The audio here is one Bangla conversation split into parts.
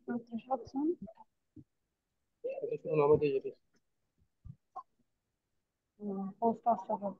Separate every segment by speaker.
Speaker 1: আচ্ছা, সাবধান। পোস্ট আসতে হবে।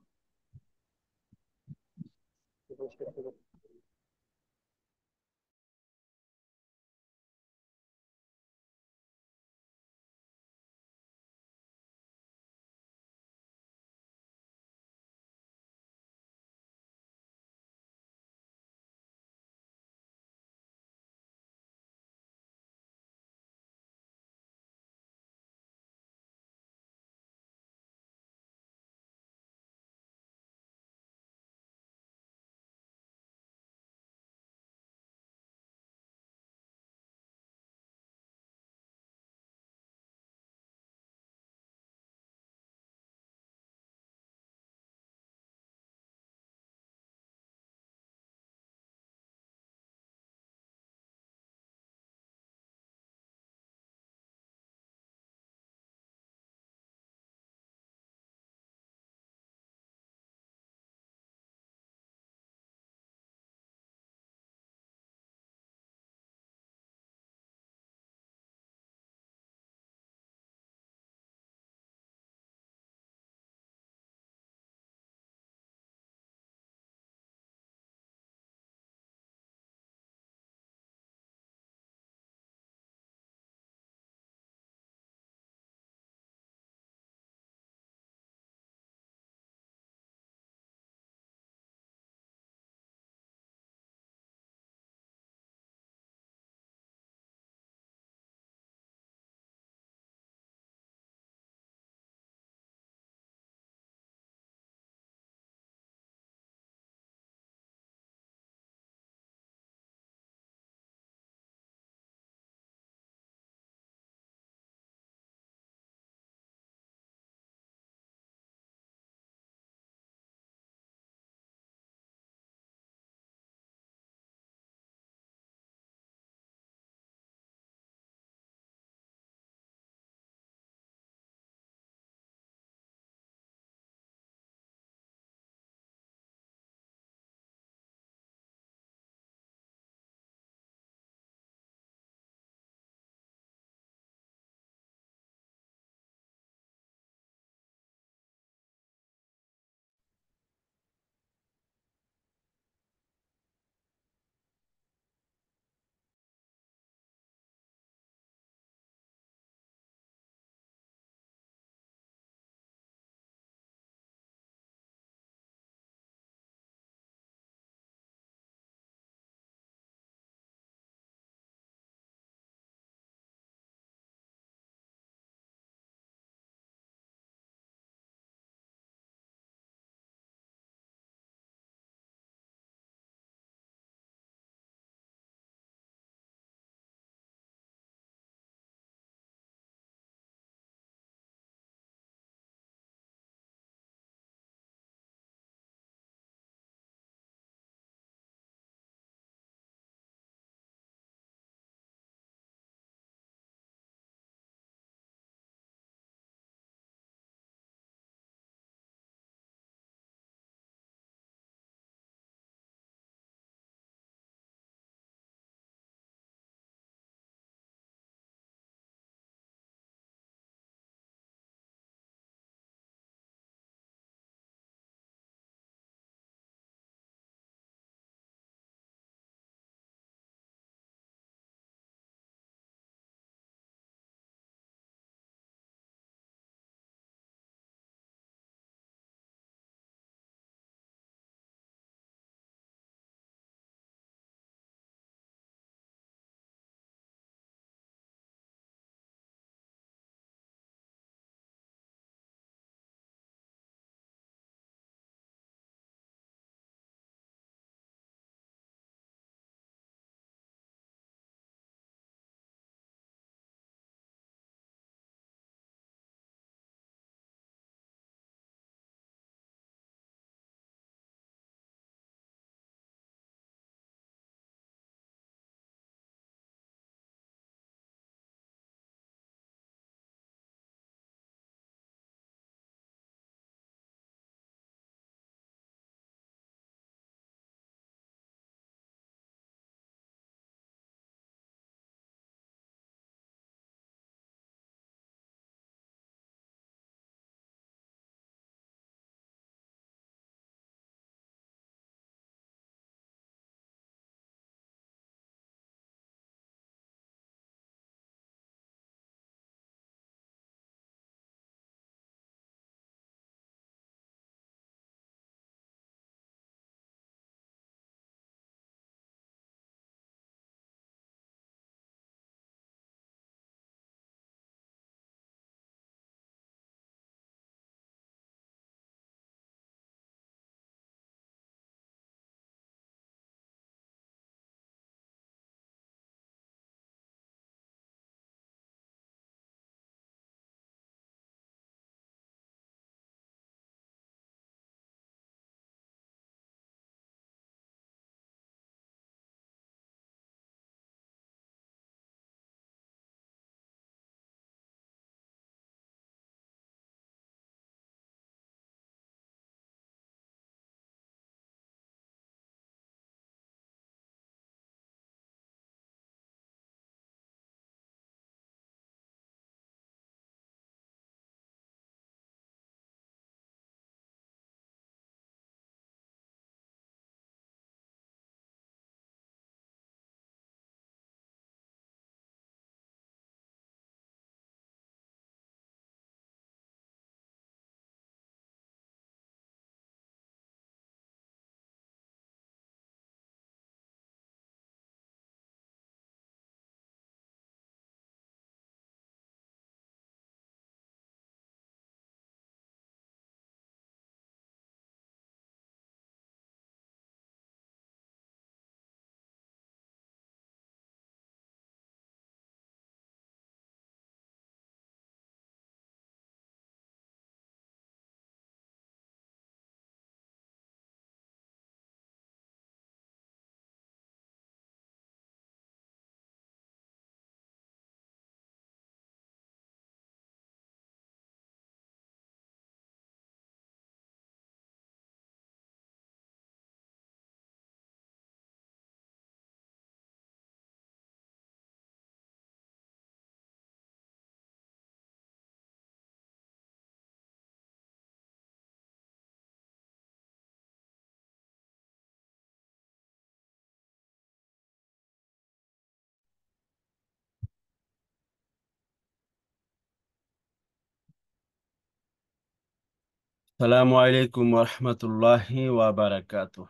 Speaker 2: সালামু আলাইকুম রহমতুল্লাহি ওয়া বারাকাতুহ।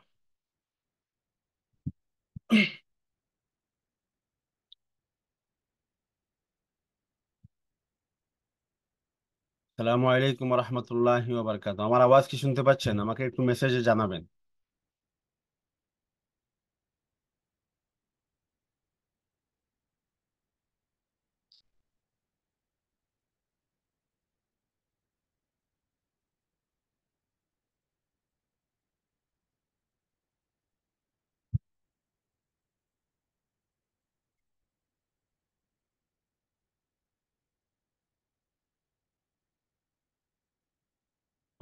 Speaker 2: সালামু আলাইকুম রহমতুল্লাহি ওয়া বারাকাতুহ। আমার আওয়াজ কি শুনতে পাচ্ছেন? আমাকে একটু মেসেজে জানাবেন।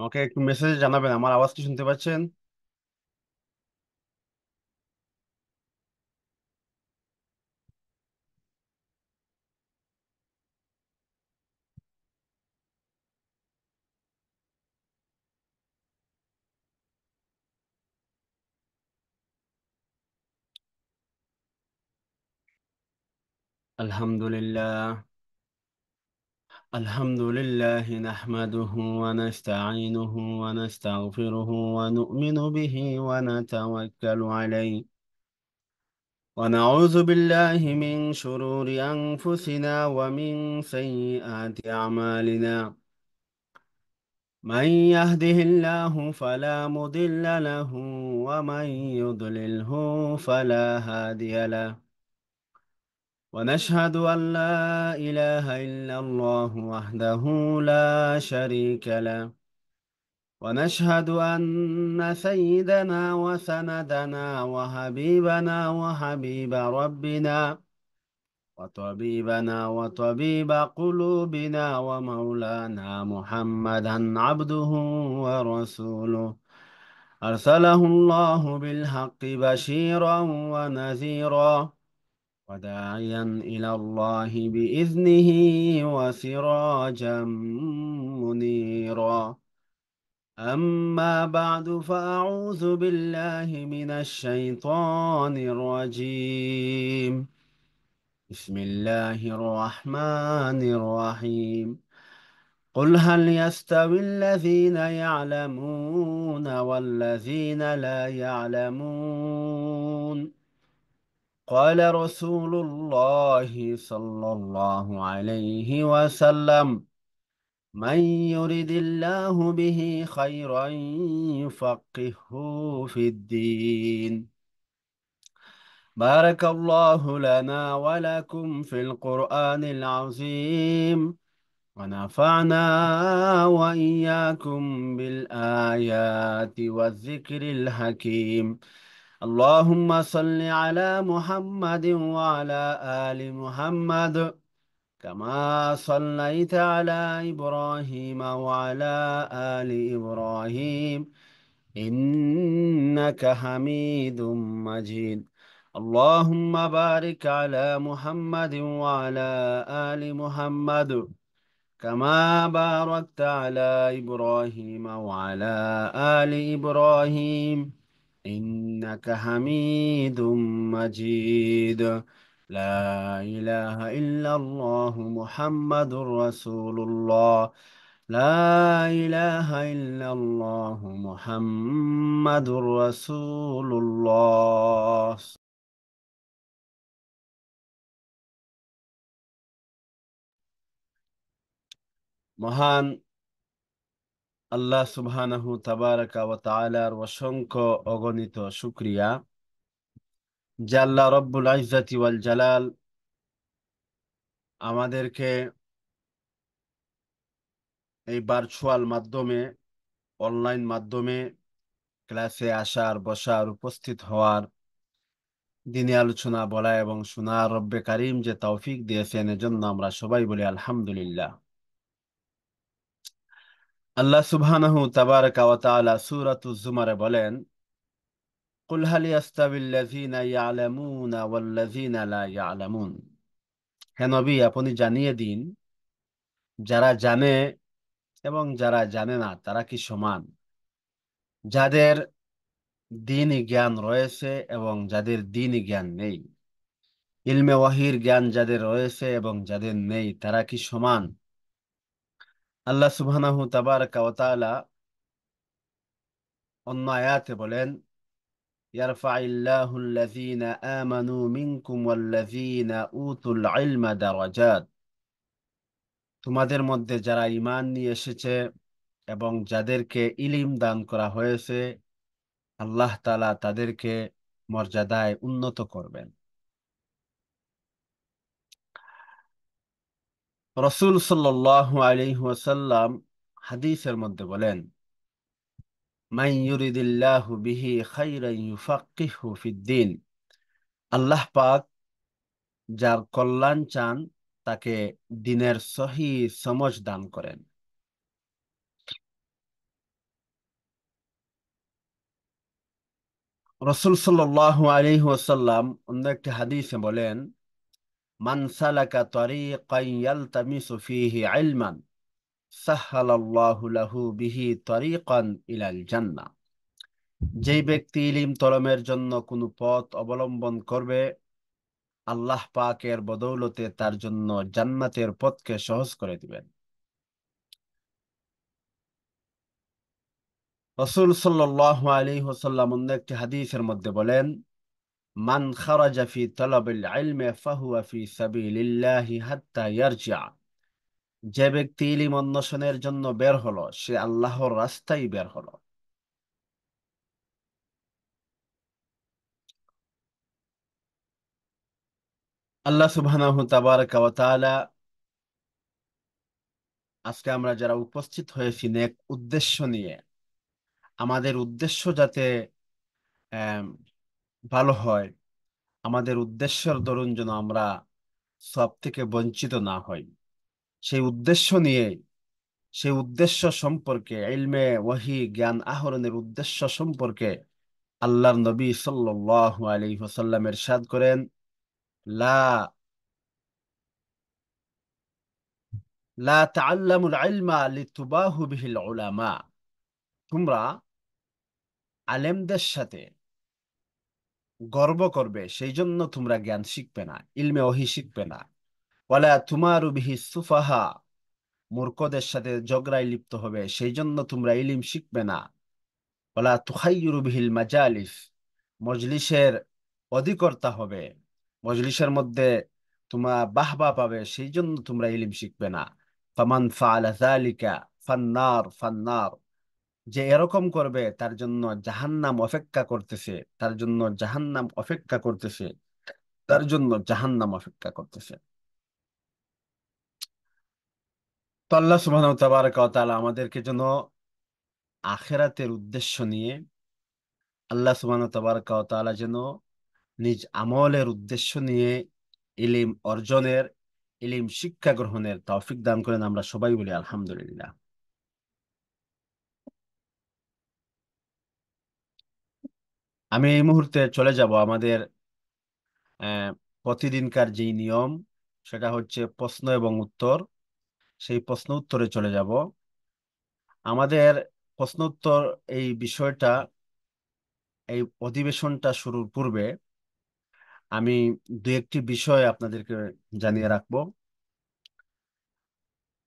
Speaker 2: আমাকে একটু মেসেজে জানাবেন, আমার আওয়াজ কি শুনতে পাচ্ছেন? আলহামদুলিল্লাহ। আলহামদুলিল্লাহ নাহমাদুহু ওয়া নাস্তাঈনুহু ওয়া নাস্তাগফিরুহু ওয়া নু'মিনু বিহি ওয়া নাতাওয়াক্কালু আলাইহি ওয়া নাউযু বিল্লাহি মিন শুরুরি আনফুসিনা ওয়া মিন সাইয়্যিআতি আমালিনা। من يهده الله فلا مضل له ومن يضلله فلا هادي له. ونشهد أن لا إله إلا الله وحده لا شريك له. ونشهد أن سيدنا وسندنا وحبيبنا وحبيب ربنا وطبيبنا وطبيب قلوبنا ومولانا محمدا عبده ورسوله، أرسله الله بالحق بشيرا ونذيرا وداعيا إلى الله بإذنه وسراجا منيرا. أما بعد فأعوذ بالله من الشيطان الرجيم. بسم الله الرحمن الرحيم. قل هل يستوي الذين يعلمون والذين لا يعلمون؟ قال رسول الله صلى الله عليه وسلم: من يرد الله به خيرا يفقهه في الدين. بارك الله لنا ولكم في القرآن العظيم، ونفعنا وإياكم بالآيات والذكر الحكيم. اللهم صل على محمد وعلى آل محمد كما صليت على إبراهيم وعلى آل إبراهيم إنك حميد مجيد. اللهم بارك على محمد وعلى آل محمد كما باركت على إبراهيم وعلى آل إبراهيم إنك حميد مجيد. لا إله إلا الله محمد رسول الله. لا إله إلا الله محمد رسول الله. মহান আল্লাহ সুবহানাহু তাবারাকা ওয়া তাআলার অসংখ্য অগণিত শুকরিয়া যে আল্লাহ রব্বুল ইজ্জাতি ওয়াল জালাল আমাদেরকে এই ভার্চুয়াল মাধ্যমে, অনলাইন মাধ্যমে ক্লাসে আসার, বসার, উপস্থিত হওয়ার, দিনী আলোচনা বলা এবং শোনার রব্বে কারিম যে তৌফিক দিয়েছেন, এজন্য আমরা সবাই বলি আলহামদুলিল্লাহ। আল্লাহ সুবহানাহু তাবারাকা ওয়া তাআলা সূরাতুজ জুমারে বলেন: কুল হাল ইয়াস্তাবিল্লাযীনা ইয়ালামুনা ওয়াল্লাযীনা লা ইয়ালামুন। হে নবী, আপনি জানিয়ে দিন, যারা জানে এবং যারা জানে না তারা কি সমান? যাদের দ্বীনি জ্ঞান রয়েছে এবং যাদের দ্বীনি জ্ঞান নেই, ইলমে ওয়াহির জ্ঞান যাদের রয়েছে এবং যাদের নেই, তারা কি সমান? আল্লাহ সুবহানাহু তাবারাকা ওয়া তাআলা অন্য আয়াতে বলেন, ইয়ারফাইল্লাহুল্লাযীনা আমানু মিনকুম ওয়াল্লাযীনা উতুল ইলমা দারাজাত। তোমাদের মধ্যে যারা ঈমান নিয়ে এসেছে এবং যাদেরকে ইলিম দান করা হয়েছে, আল্লাহ তাআলা তাদেরকে মর্যাদায় উন্নত করবেন। রাসূল সাল্লাল্লাহু আলাইহি ওয়াসাল্লাম হাদিসের মধ্যে বলেন, মান ইউরিদিল্লাহু বিহি খাইরান ইউফাক্কিহু ফিদ্দীন। আল্লাহ পাক যার কল্যাণ চান তাকে দ্বীনের সহিহ সমঝ দান করেন। রাসূল সাল্লাল্লাহু আলাইহি ওয়াসাল্লাম অন্য একটি হাদিসে বলেন, মান সালাকা তরিকান ইয়ালতামিসু ফীহি ইলমান সাহহালাল্লাহু লাহু বিহি তরিকান ইলাল জান্নাহ। যেই ব্যক্তি ইলম তলবের জন্য কোনো পথ অবলম্বন করবে, আল্লাহ পাকের বদৌলতে তার জন্য জান্নাতের পথকে সহজ করে দিবেন। রাসূল সাল্লাল্লাহু আলাইহি ওয়াসাল্লাম অন্য একটি হাদিসের মধ্যে বলেন, মান খারাজা ফি তালাবিল ইলমি ফাহুয়া ফি সাবিলিল্লাহি হাত্তা ইয়ারজিআ। যে ব্যক্তি ইলম অন্বেষণের জন্য বের হলো, সে আল্লাহর রাস্তায় বের হলো। আল্লাহ সুবহানাহু তাবারাকা ওয়া তাআলা আজকে আমরা যারা উপস্থিত হয়েছি নেক উদ্দেশ্য নিয়ে, আমাদের উদ্দেশ্য যাতে আম, ভালো হয়, আমাদের উদ্দেশ্যের দরুন যেন আমরা সব থেকে বঞ্চিত না হই, সেই উদ্দেশ্য নিয়ে, সেই উদ্দেশ্য সম্পর্কে ইলমে ওয়াহি জ্ঞান আহরণের উদ্দেশ্য সম্পর্কে আল্লাহর নবী সাল্লাল্লাহু আলাইহি ওয়াসাল্লাম ইরশাদ করেন, লা লা তাআল্লামুল ইলমা লিতুবাহু বিহিল উলামা। তোমরা আলেমদের সাথে গর্ব করবে সেই জন্য তোমরা জ্ঞান শিখবে না, ইলমে ওহী শিখবে না। ওয়ালা তুমারু বিহি সুফাহা, মূর্খদের সাথে ঝগড়ায় লিপ্ত হবে সেই জন্য তোমরা ইলম শিখবে না। ওয়ালা তুখাইয়িরু বিহিল মাজালিস, মজলিসের অধিকর্তা হবে, মজলিসের মধ্যে তোমরা বাহবা পাবে সেই জন্য তোমরা ইলম শিখবে না। ফামান ফাআলা যালিকা ফান্নার ফান্নার। যে এরকম করবে তার জন্য জাহান্নাম অপেক্ষা করতেছে, তার জন্য জাহান্নাম অপেক্ষা করতেছে, তার জন্য জাহান্নাম অপেক্ষা করতেছে। তো আল্লাহ সুবহানাহু তাবারাকা ওয়া তাআলা আমাদেরকে যেন আখিরাতের উদ্দেশ্য নিয়ে, আল্লাহ সুবহানাহু তাবারাকা ওয়া তাআলা যেন নিজ আমলের উদ্দেশ্য নিয়ে ইলিম অর্জনের, ইলিম শিক্ষা গ্রহণের তৌফিক দান করেন। আমরা সবাই বলি আলহামদুলিল্লাহ। আমি এই মুহূর্তে চলে যাব আমাদের আহ, প্রতিদিনকার যেই নিয়ম, সেটা হচ্ছে প্রশ্ন এবং উত্তর। সেই প্রশ্ন উত্তরে চলে যাব। আমাদের প্রশ্ন উত্তর এই বিষয়টা, এই অধিবেশনটা শুরুর পূর্বে আমি দু একটি বিষয় আপনাদেরকে জানিয়ে রাখবো।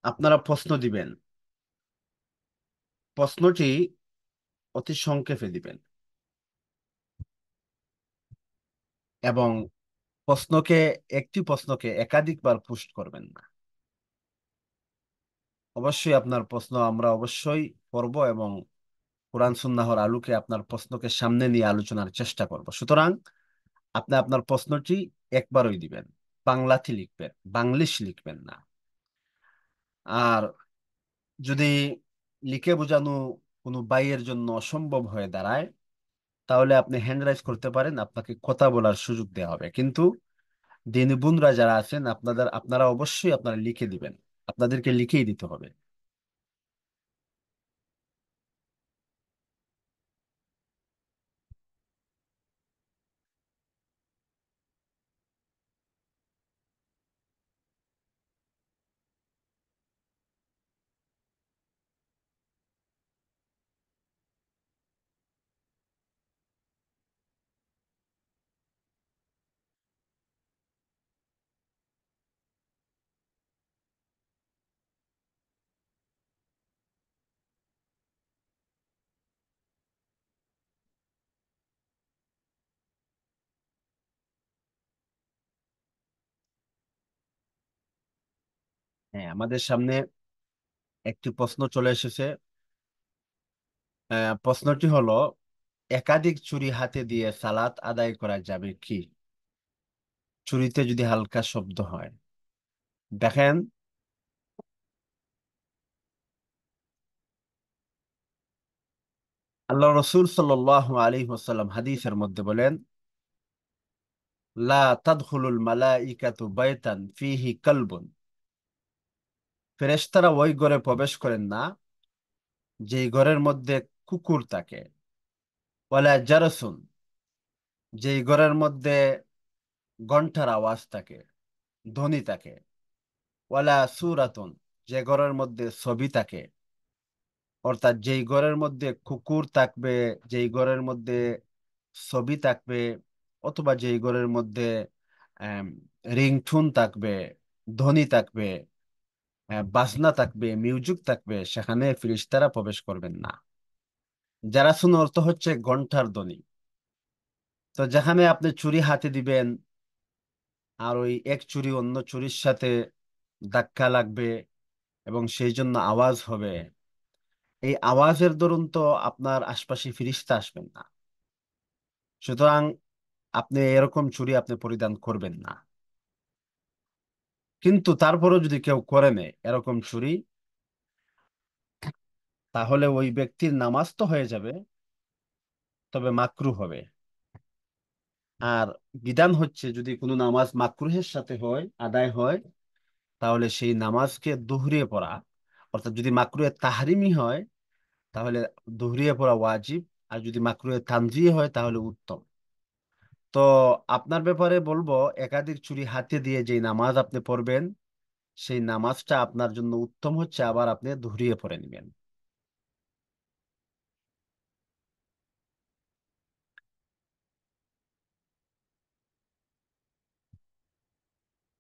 Speaker 2: আপনারা প্রশ্ন দিবেন, প্রশ্নটি অতি সংক্ষেপে দিবেন এবং প্রশ্নকে, একটি প্রশ্নকে একাধিকবার পোস্ট করবেন না। অবশ্যই আপনার প্রশ্ন আমরা অবশ্যই করব এবং কোরআন সুন্নাহর আলোকে আপনার প্রশ্নকে সামনে নিয়ে আলোচনার চেষ্টা করব। সুতরাং আপনি আপনার প্রশ্নটি একবারই দিবেন, বাংলাতে লিখবেন, বাংলিশ লিখবেন না। আর যদি লিখে বোঝানো কোনো বাইয়ের জন্য অসম্ভব হয়ে দাঁড়ায়, তাহলে আপনি হ্যান্ড রাইজ করতে পারেন, আপনাকে কথা বলার সুযোগ দেওয়া হবে। কিন্তু দিনী বোনরা যারা আছেন, আপনারা অবশ্যই আপনারা লিখে দিবেন, আপনাদেরকে লিখেই দিতে হবে। হ্যাঁ, আমাদের সামনে একটি প্রশ্ন চলে এসেছে। প্রশ্নটি হলো, একাধিক ছুরি হাতে দিয়ে সালাত আদায় করা যাবে কি? ছুরিতে যদি হালকা শব্দ হয়। দেখেন, আল্লাহ রসুল সাল্লাল্লাহু আলাইহি ওয়াসাল্লাম হাদিসের মধ্যে বলেন, লা তাদখুলুল মালাইকাতু বাইতান ফিহি কালবুন। ফেরেশতারা ওই ঘরে প্রবেশ করেন না যেই ঘরের মধ্যে কুকুর থাকে। ওয়ালা জারাসুন, যেই ঘরের মধ্যে ঘন্টার আওয়াজ থাকে, ধ্বনি থাকে। ওয়ালা সুরাতুন, যে ঘরের মধ্যে ছবি থাকে। অর্থাৎ যেই ঘরের মধ্যে কুকুর থাকবে, যেই ঘরের মধ্যে ছবি থাকবে, অথবা যেই ঘরের মধ্যে রিংটুন থাকবে, ধ্বনি থাকবে, বাজনা থাকবে, মিউজিক থাকবে, সেখানে ফিরিস্তারা প্রবেশ করবেন না। যারা শুনে অর্থ হচ্ছে ঘন্টার ধ্বনি। তো যেখানে আপনি চুরি হাতে দিবেন, আর ওই এক চুরি অন্য চুরির সাথে ধাক্কা লাগবে এবং সেই জন্য আওয়াজ হবে, এই আওয়াজের দরুন তো আপনার আশপাশে ফিরিস্তা আসবেন না। সুতরাং আপনি এরকম চুড়ি আপনি পরিধান করবেন না। কিন্তু তারপরও যদি কেউ করে নেয় এরকম চুড়ি, তাহলে ওই ব্যক্তির নামাজ তো হয়ে যাবে, তবে মাকরু হবে। আর বিধান হচ্ছে, যদি কোনো নামাজ মাকরুহের সাথে হয়, আদায় হয়, তাহলে সেই নামাজকে দুহরিয়ে পড়া। অর্থাৎ যদি মাকরুহে তাহরিমি হয়, তাহলে দুহরিয়ে পড়া ওয়াজিব। আর যদি মাকরুহে তানজিহ হয়, তাহলে উত্তম। তো আপনার ব্যাপারে বলবো, একাধিক চুরি হাতে দিয়ে যে নামাজ আপনি পড়বেন, সেই নামাজটা আপনার জন্য উত্তম হচ্ছে, আবার আপনি দুহরিয়ে পড়ে নেবেন।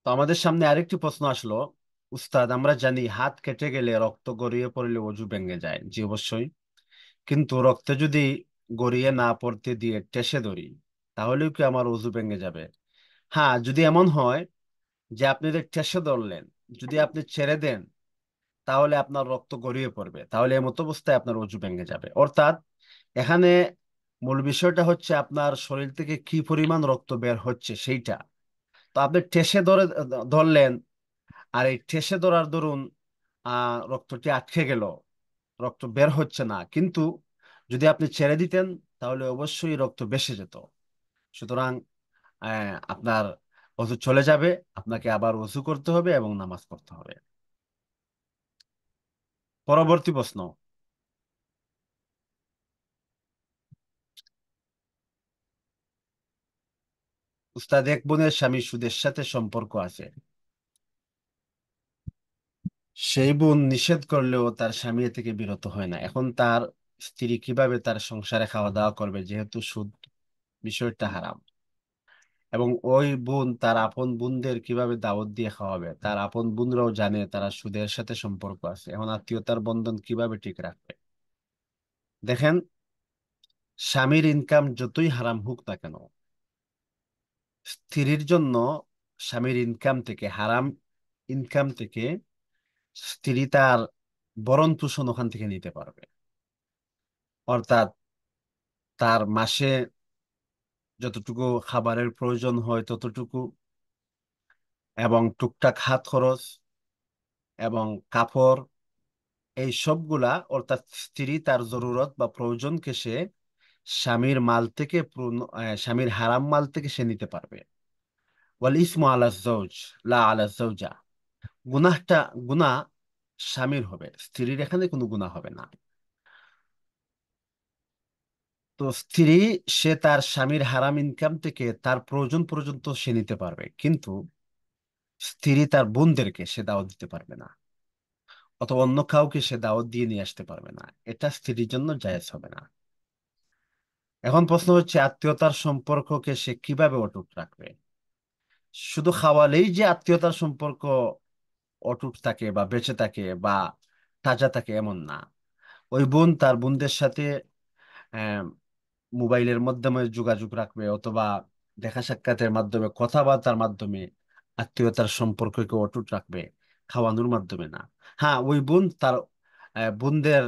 Speaker 2: তো আমাদের সামনে আরেকটি প্রশ্ন আসলো। উস্তাদ, আমরা জানি হাত কেটে গেলে রক্ত গড়িয়ে পড়লে অজু ভেঙে যায়। জি, অবশ্যই। কিন্তু রক্তে যদি গড়িয়ে না পড়তে দিয়ে টেসে ধরি, তাহলেও কি আমার অজু ভেঙে যাবে? হ্যাঁ, যদি এমন হয় যে আপনি যে টেসে ধরলেন, যদি আপনি ছেড়ে দেন, তাহলে আপনার রক্ত গড়িয়ে পড়বে, তাহলে এমত অবস্থায় আপনার অজু ভেঙে যাবে। অর্থাৎ এখানে মূল বিষয়টা হচ্ছে আপনার শরীর থেকে কি পরিমাণ রক্ত বের হচ্ছে সেইটা। তো আপনি ঠেসে ধরলেন, আর এই ঠেসে ধরার দরুন রক্তটি আটকে গেল, রক্ত বের হচ্ছে না। কিন্তু যদি আপনি ছেড়ে দিতেন, তাহলে অবশ্যই রক্ত বেশি যেত। সুতরাং আপনার অজু চলে যাবে, আপনাকে আবার অজু করতে হবে এবং নামাজ পড়তে হবে। পরবর্তী প্রশ্ন। উস্তাদ, এক বোনের স্বামী সুদের সাথে সম্পর্ক আছে। সেই বোন নিষেধ করলেও তার স্বামী এ থেকে বিরত হয় না। এখন তার স্ত্রী কিভাবে তার সংসারে খাওয়া দাওয়া করবে, যেহেতু সুদ বিষয়টা হারাম? এবং ওই বোন তার আপন বোনদের কিভাবে দাওয়াত দিয়ে খাওয়াবে? তার আপন বোনরাও জানে তারা সুদের সাথে সম্পর্ক আছে, এখন আত্মীয়তার বন্ধন কিভাবে ঠিক রাখবে? দেখেন, স্বামীর ইনকাম যতই হারাম হোক না কেন, স্ত্রীর জন্য স্বামীর ইনকাম থেকে, হারাম ইনকাম থেকে স্ত্রী তার ভরণ পোষণ ওখান থেকে নিতে পারবে। অর্থাৎ তার মাসে যতটুকু খাবারের প্রয়োজন হয় ততটুকু, এবং টুকটাক হাত খরচ এবং কাপড়, এই সবগুলা, অর্থাৎ স্ত্রী তার জরুরত বা প্রয়োজনকে সে স্বামীর মাল থেকে স্বামীর হারাম মাল থেকে সে নিতে পারবে। ওয়াল ইসমু আলা জৌজ, লা আলা জৌজা। গুনাহটা, গুনাহ স্বামীর হবে, স্ত্রীর এখানে কোনো গুনাহ হবে না। তো স্ত্রী, সে তার স্বামীর হারাম ইনকাম থেকে তার প্রয়োজন পর্যন্ত সে নিতে পারবে, কিন্তু স্ত্রী তার বোনদেরকে সে দাওয়াত দিতে পারবে না, অথবা অন্য কাউকে সে দাওয়াত দিয়ে নিয়ে আসতে পারবে না। এটা স্ত্রীর জন্য জায়েজ হবে না। এখন প্রশ্ন হচ্ছে, আত্মীয়তার সম্পর্ককে সে কিভাবে অটুট রাখবে? শুধু খাওয়ালেই যে আত্মীয়তার সম্পর্ক অটুট থাকে বা বেঁচে থাকে বা তাজা থাকে, এমন না। ওই বোন তার বোনদের সাথে আহ মোবাইলের মাধ্যমে যোগাযোগ রাখবে, অথবা দেখা সাক্ষাতের মাধ্যমে, কথাবার্তার মাধ্যমে আত্মীয়তার সম্পর্ককে অটুট রাখবে। খাওয়ানোর মাধ্যমে না। হ্যাঁ, ওই বোন তার বোনদের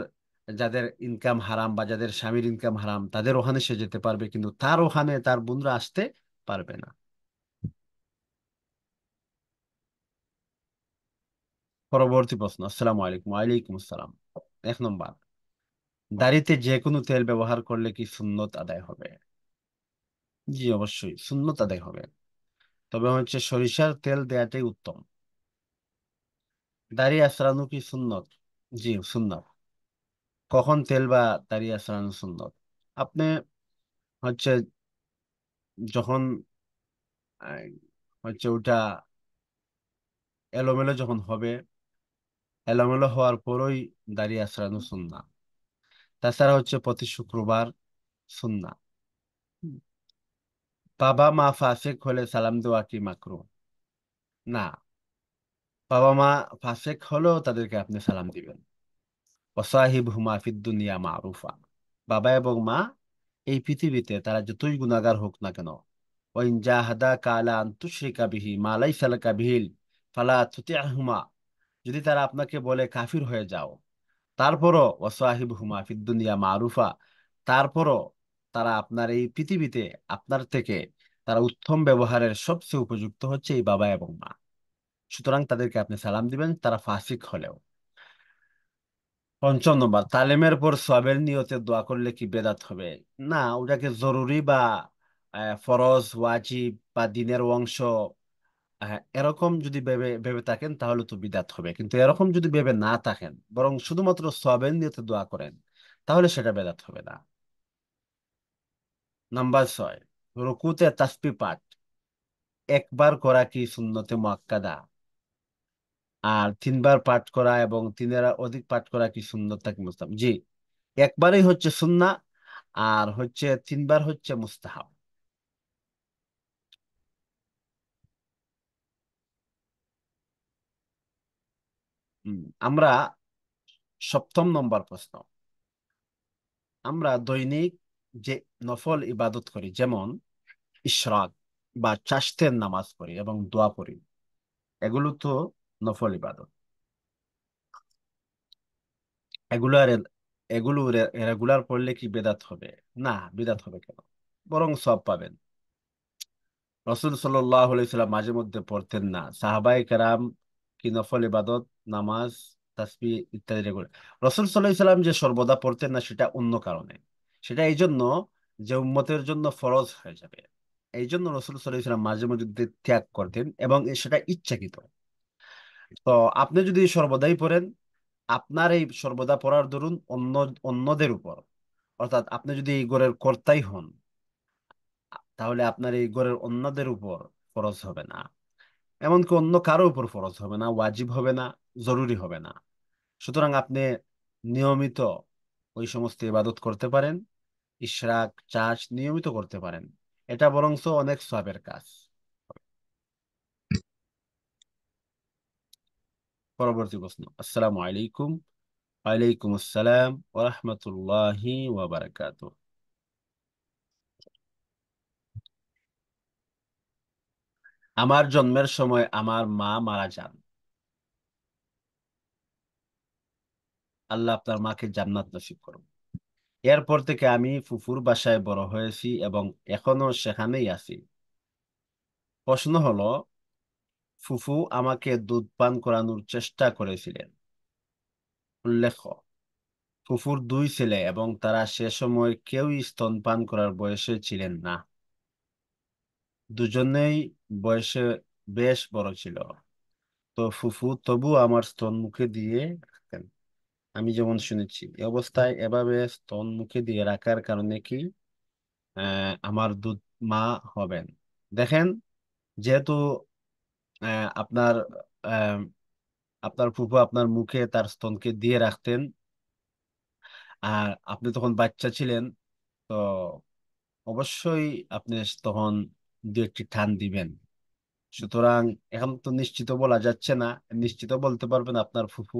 Speaker 2: যাদের ইনকাম হারাম বা যাদের স্বামীর ইনকাম হারাম তাদের ওখানে সে যেতে পারবে, কিন্তু তার ওখানে তার বোনরা আসতে পারবে না। পরবর্তী প্রশ্ন। আসসালামু আলাইকুম। ওয়ালাইকুম আসসালাম। 1 নম্বর, দাড়িতে যে কোনো তেল ব্যবহার করলে কি সুন্নত আদায় হবে? জি, অবশ্যই সুন্নত আদায় হবে। তবে হচ্ছে সরিষার তেল দেয়াটাই উত্তম। দাড়ি আঁচড়ানো কি সুন্নত? জি, সুন্নত। কখন তেল বা দাড়ি আঁচড়ানো সুন্নত? আপনি হচ্ছে যখন আহ, হচ্ছে ওটা এলোমেলো যখন হবে, এলোমেলো হওয়ার পরই দাড়ি আঁচড়ানো সুন্নাহ। তাছাড়া হচ্ছে প্রতি শুক্রবার সুন্নাহ। বাবা মা ফাসেক হলে সালাম দেওয়া কি মাকরুহ? না, বাবা মা ফাসেক হলেও তাদেরকে আপনি সালাম দিবেন। ওয়াসাহিবহুমা ফিদ দুনিয়া মারুফা। বাবা এবং মা এই পৃথিবীতে তারা যতই গুনাহগার হোক না কেন, ওয়াইন জাহাদাকা আলা আন তুশরিকা বিহি মা লাইসা লাকা বিহিল ফালা তুতি'হুমা, যদি তারা আপনাকে বলে কাফির হয়ে যাও, তারপরও ওয়াসাহিবহুমা ফিদ দুনিয়া মারুফা, তারপরও তারা আপনার এই পৃথিবীতে আপনার থেকে তারা উত্তম ব্যবহারের সবচেয়ে উপযুক্ত হচ্ছে এই বাবা এবং মা। সুতরাং তাদেরকে আপনি সালাম দিবেন, তারা ফাসিক হলেও। 5 নম্বর, তালিমের পর সওয়াবের নিয়তে দোয়া করলে কি বেদাত হবে? না, ওটাকে জরুরি বা ফরজ ওয়াজিব বা দিনের অংশ এরকম যদি ভেবে ভেবে থাকেন তাহলে তো বিদাত হবে, কিন্তু এরকম যদি ভেবে না থাকেন বরং শুধুমাত্র সওয়াবের নিয়তে দোয়া করেন তাহলে সেটা বেদাত হবে না। নাম্বার 6, রুকুতে তাসবিহ পাঠ একবার করা কি সুন্নতে মুআক্কাদা? আর 3 বার পাঠ করা এবং 3-এর অধিক পাঠ করা কি সুন্নত নাকি মুস্তাহাব? জি, একবারই হচ্ছে সুন্নাহ, আর হচ্ছে 3 বার হচ্ছে মুস্তাহাব। হুম, আমরা 7 নম্বর প্রশ্ন। আমরা দৈনিক যে নফল ইবাদত করি, যেমন ইশরাক বা চাষতের নামাজ পড়ি এবং দোয়া পড়ি, এগুলো তো নফল ইবাদত। এগুলো আর এগুলো রেগুলার পড়লে কি বেদাত হবে? না, বেদাত হবে কেন, বরং সব পাবেন। রসুল সাল্লাম মাঝে মধ্যে পড়তেন না, সাহাবায়ে কেরাম কি নফল ইবাদত, নামাজ, তাসবিহ ইত্যাদি রেগুলার। রসুল সাল্লাম যে সর্বদা পড়তেন না সেটা অন্য কারণে। সেটা এই জন্য যে উম্মতের জন্য ফরজ হয়ে যাবে, এই জন্য রসুল সাল্লাম মাঝে মধ্যে ত্যাগ করতেন, এবং সেটা ইচ্ছাকৃত। তো আপনি যদি সর্বদাই পড়েন, আপনার এই সর্বদা পড়ার দরুন অন্যদের উপর, অর্থাৎ আপনি যদি এই ঘরের কর্তাই হন, তাহলে আপনার এই ঘরের অন্যদের উপর ফরজ হবে না, এমনকি অন্য কারো উপর ফরজ হবে না, ওয়াজিব হবে না, জরুরি হবে না। সুতরাং আপনি নিয়মিত ওই সমস্ত ইবাদত করতে পারেন, ইশরাক চাষ নিয়মিত করতে পারেন, এটা বরঞ্চ অনেক সওয়াবের কাজ। পরবর্তী প্রশ্ন। আসসালামু আলাইকুম। ওয়ালাইকুম আসসালাম ওয়া রাহমাতুল্লাহি ওয়া বারাকাতুহু। আমার জন্মের সময় আমার মা মারা যান। আল্লাহ আপনার মাকে জান্নাত নসিব করুন। এরপর থেকে আমি ফুফুর বাসায় বড় হয়েছি এবং এখনো সেখানেই আছি। প্রশ্ন হলো, ফুফু আমাকে দুধ পান করানোর চেষ্টা করেছিলেন। উল্লেখ্য, ফুফুর 2 ছেলে এবং তারা সে সময় কেউই স্তনপান করার বয়সে ছিলেন না। দুজনেই বয়সে বেশ বড় ছিল। তো ফুফু তবু আমার স্তন মুখে দিয়ে রাখতেন। আমি যেমন শুনেছি, এই অবস্থায় এভাবে স্তন মুখে দিয়ে রাখার কারণে কি আমার দুধ মা হবেন? দেখেন, যেহেতু আপনার আহ, আপনার ফুফু আপনার মুখে তার স্তনকে দিয়ে রাখতেন, আর আপনি তখন বাচ্চা ছিলেন, তো অবশ্যই আপনি তখন 2-1টি টান দিবেন। সুতরাং এখন তো নিশ্চিত বলা যাচ্ছে না, নিশ্চিত বলতে পারবেন আপনার ফুফু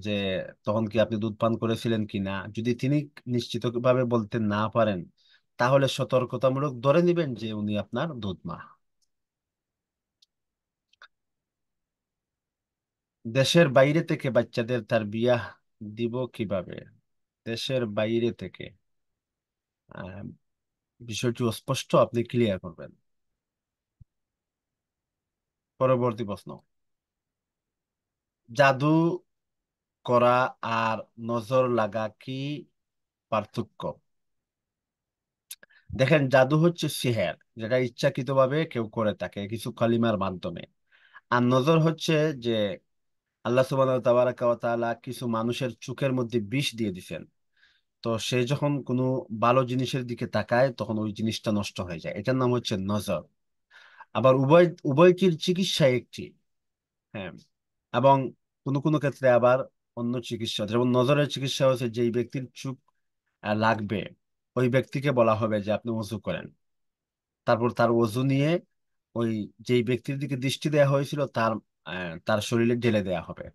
Speaker 2: যে তখন কি আপনি দুধ পান করেছিলেন কিনা। যদি তিনি নিশ্চিত ভাবে বলতে না পারেন, তাহলে সতর্কতামূলক ধরে নিবেন যে উনি আপনার দুধ মা। দেশের বাইরে থেকে বাচ্চাদের তার বিয়াহ দিব কিভাবে? দেশের বাইরে থেকে, আহ, বিষয়টি অস্পষ্ট, আপনি ক্লিয়ার করবেন। পরবর্তী প্রশ্ন, জাদু করা আর নজর লাগা কি পার্থক্য? দেখেন, জাদু হচ্ছে সিহের, যেটা ইচ্ছাকৃতভাবে কেউ করে থাকে কিছু কালিমার মাধ্যমে। আর নজর হচ্ছে যে আল্লাহ সুবহানাহু ওয়া তাআলা কিছু মানুষের চোখের মধ্যে বিষ দিয়ে দিছেন। তো সে যখন কোনো ভালো জিনিসের দিকে তাকায় তখন ওই জিনিসটা নষ্ট হয়ে যায়, এটার নাম হচ্ছে নজর। আবার উভয় উভয়টির চিকিৎসা একটি। হ্যাঁ। এবং কোনো কোনো ক্ষেত্রে আবার অন্য চিকিৎসা, যেমন নজরের চিকিৎসা হচ্ছে যেই ব্যক্তির চোখ লাগবে ওই ব্যক্তিকে বলা হবে যে আপনি ওযু করেন। তারপর তার ওযু নিয়ে ওই যেই ব্যক্তির দিকে দৃষ্টি দেওয়া হয়েছিল তার শরীরে ঢেলে দেওয়া হবে,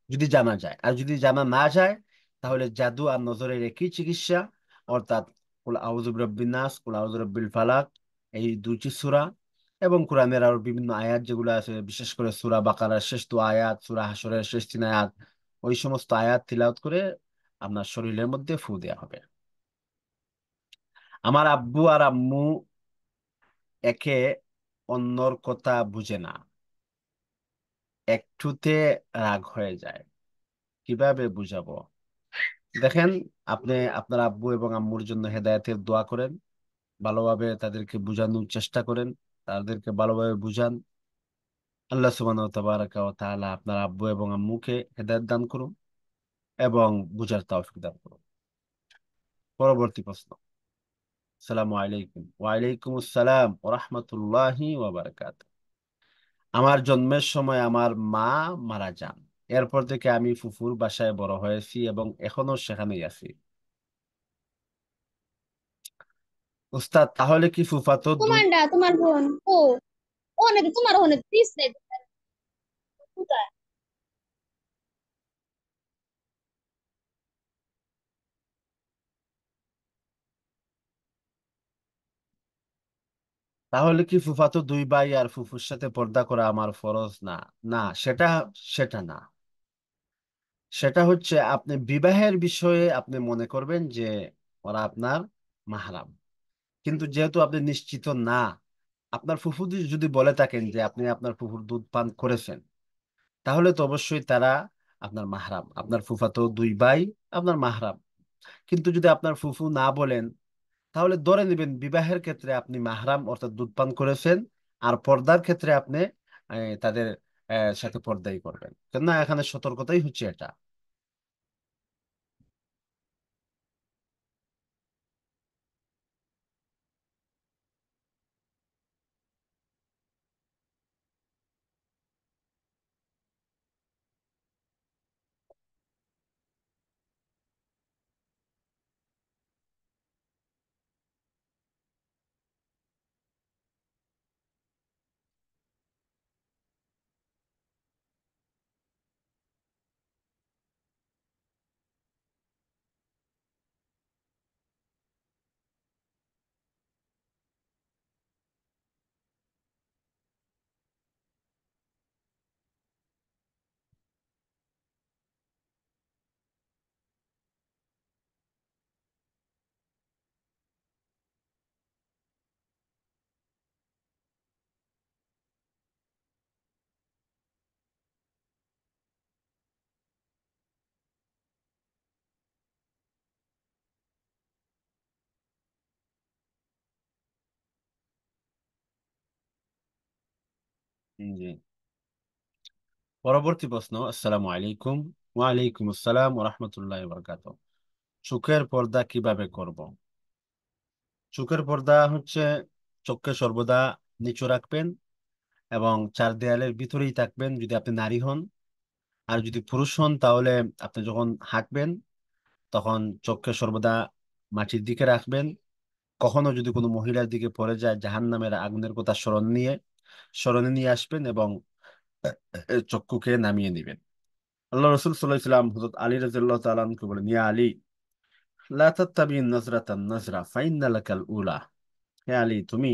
Speaker 2: যদি জানা যায়। আর যদি জানা না যায় তাহলে জাদু আর নজরের একই চিকিৎসা, অর্থাৎ কুল আউযু বিরাব্বিন নাস, কুল আউযু বিরাব্বিল ফালাক, এই দুইটি সূরা এবং কোরআনের আরো বিভিন্ন আয়াত যেগুলো আছে, বিশেষ করে সূরা বাকারার শেষ দু আয়াত, সূরা হাশরের শেষ তিন আয়াত, ওই সমস্ত আয়াত তিলাওয়াত করে আপনার শরীরের মধ্যে ফু দেওয়া হবে। আমার আব্বু আর আম্মু একে অন্যর কথা বুঝে না, একটুতে রাগ হয়ে যায়, কিভাবে বুঝাবো? দেখেন, আপনি আপনার আব্বু এবং আম্মুর জন্য হেদায়েতের দোয়া করেন, ভালোভাবে তাদেরকে বোঝানোর চেষ্টা করেন, তাদেরকে ভালোভাবে বুঝান। আল্লাহ সুবহানাহু ওয়া তাআলা আপনার আব্বু এবং আম্মুকে হেদায়েত দান করুন এবং বুঝার তৌফিক দান করুন। পরবর্তী প্রশ্ন, আসসালামু আলাইকুম। ওয়ালাইকুম আসসালাম ওয়া রাহমাতুল্লাহি ওয়া বারাকাতুহু। আমার জন্মের সময় আমার মা মারা যান, এরপর থেকে আমি ফুফুর বাসায় বড় হয়েছি এবং এখনো সেখানেই আছি। উস্তাদ, তাহলে কি ফুফাতো দুই
Speaker 3: তোমারটা তোমার বোন ও ও নাকি তোমার ওখানে দিস নাই কোথায়?
Speaker 2: তাহলে কি ফুফাতো দুই ভাই আর ফুফুর সাথে পর্দা করা আমার ফরজ না? না, সেটা সেটা না। সেটা হচ্ছে আপনি বিবাহের বিষয়ে আপনি মনে করবেন যে ওরা আপনার মাহরাম, কিন্তু যেহেতু আপনি নিশ্চিত না, আপনার ফুফু যদি বলে থাকেন যে আপনি আপনার ফুফুর দুধ পান করেছেন, তাহলে তো অবশ্যই তারা আপনার মাহরাম, আপনার ফুফাতো দুই ভাই আপনার মাহরাম। কিন্তু যদি আপনার ফুফু না বলেন, তাহলে ধরে নেবেন বিবাহের ক্ষেত্রে আপনি মাহরাম অর্থাৎ দুধ পান করেছেন, আর পর্দার ক্ষেত্রে আপনি তাদের সাথে পর্দাই করবেন। কেননা এখানে সতর্কতাই হচ্ছে এটা। জি। পরবর্তী প্রশ্ন, আসসালামু আলাইকুম। ওয়ালাইকুম আসসালাম ওয়া রাহমাতুল্লাহি ওয়া বারাকাতুহু। চোখের পর্দা কিভাবে করব? চোখের পর্দা হচ্ছে চোখকে সর্বদা নিচু রাখবেন এবং চার দেয়ালের ভিতরেই থাকবেন যদি আপনি নারী হন। আর যদি পুরুষ হন তাহলে আপনি যখন হাঁটবেন তখন চোখকে সর্বদা মাটির দিকে রাখবেন। কখনো যদি কোনো মহিলার দিকে পড়ে যায়, জাহান্নামের আগুনের কথা স্মরণে নিয়ে আসবেন এবং চক্ষুকে নামিয়ে নেবেন। আল্লাহ রসুল সাল্লাল্লাহু আলাইহি ওয়াসাল্লাম হযরত আলী রাদিয়াল্লাহু তাআলা আনহু বলেন, ইয়া আলী, লা তাত্তাবিন নাজরাতান নাজরা ফাইন্না লাকাল উলা। হে আলী, তুমি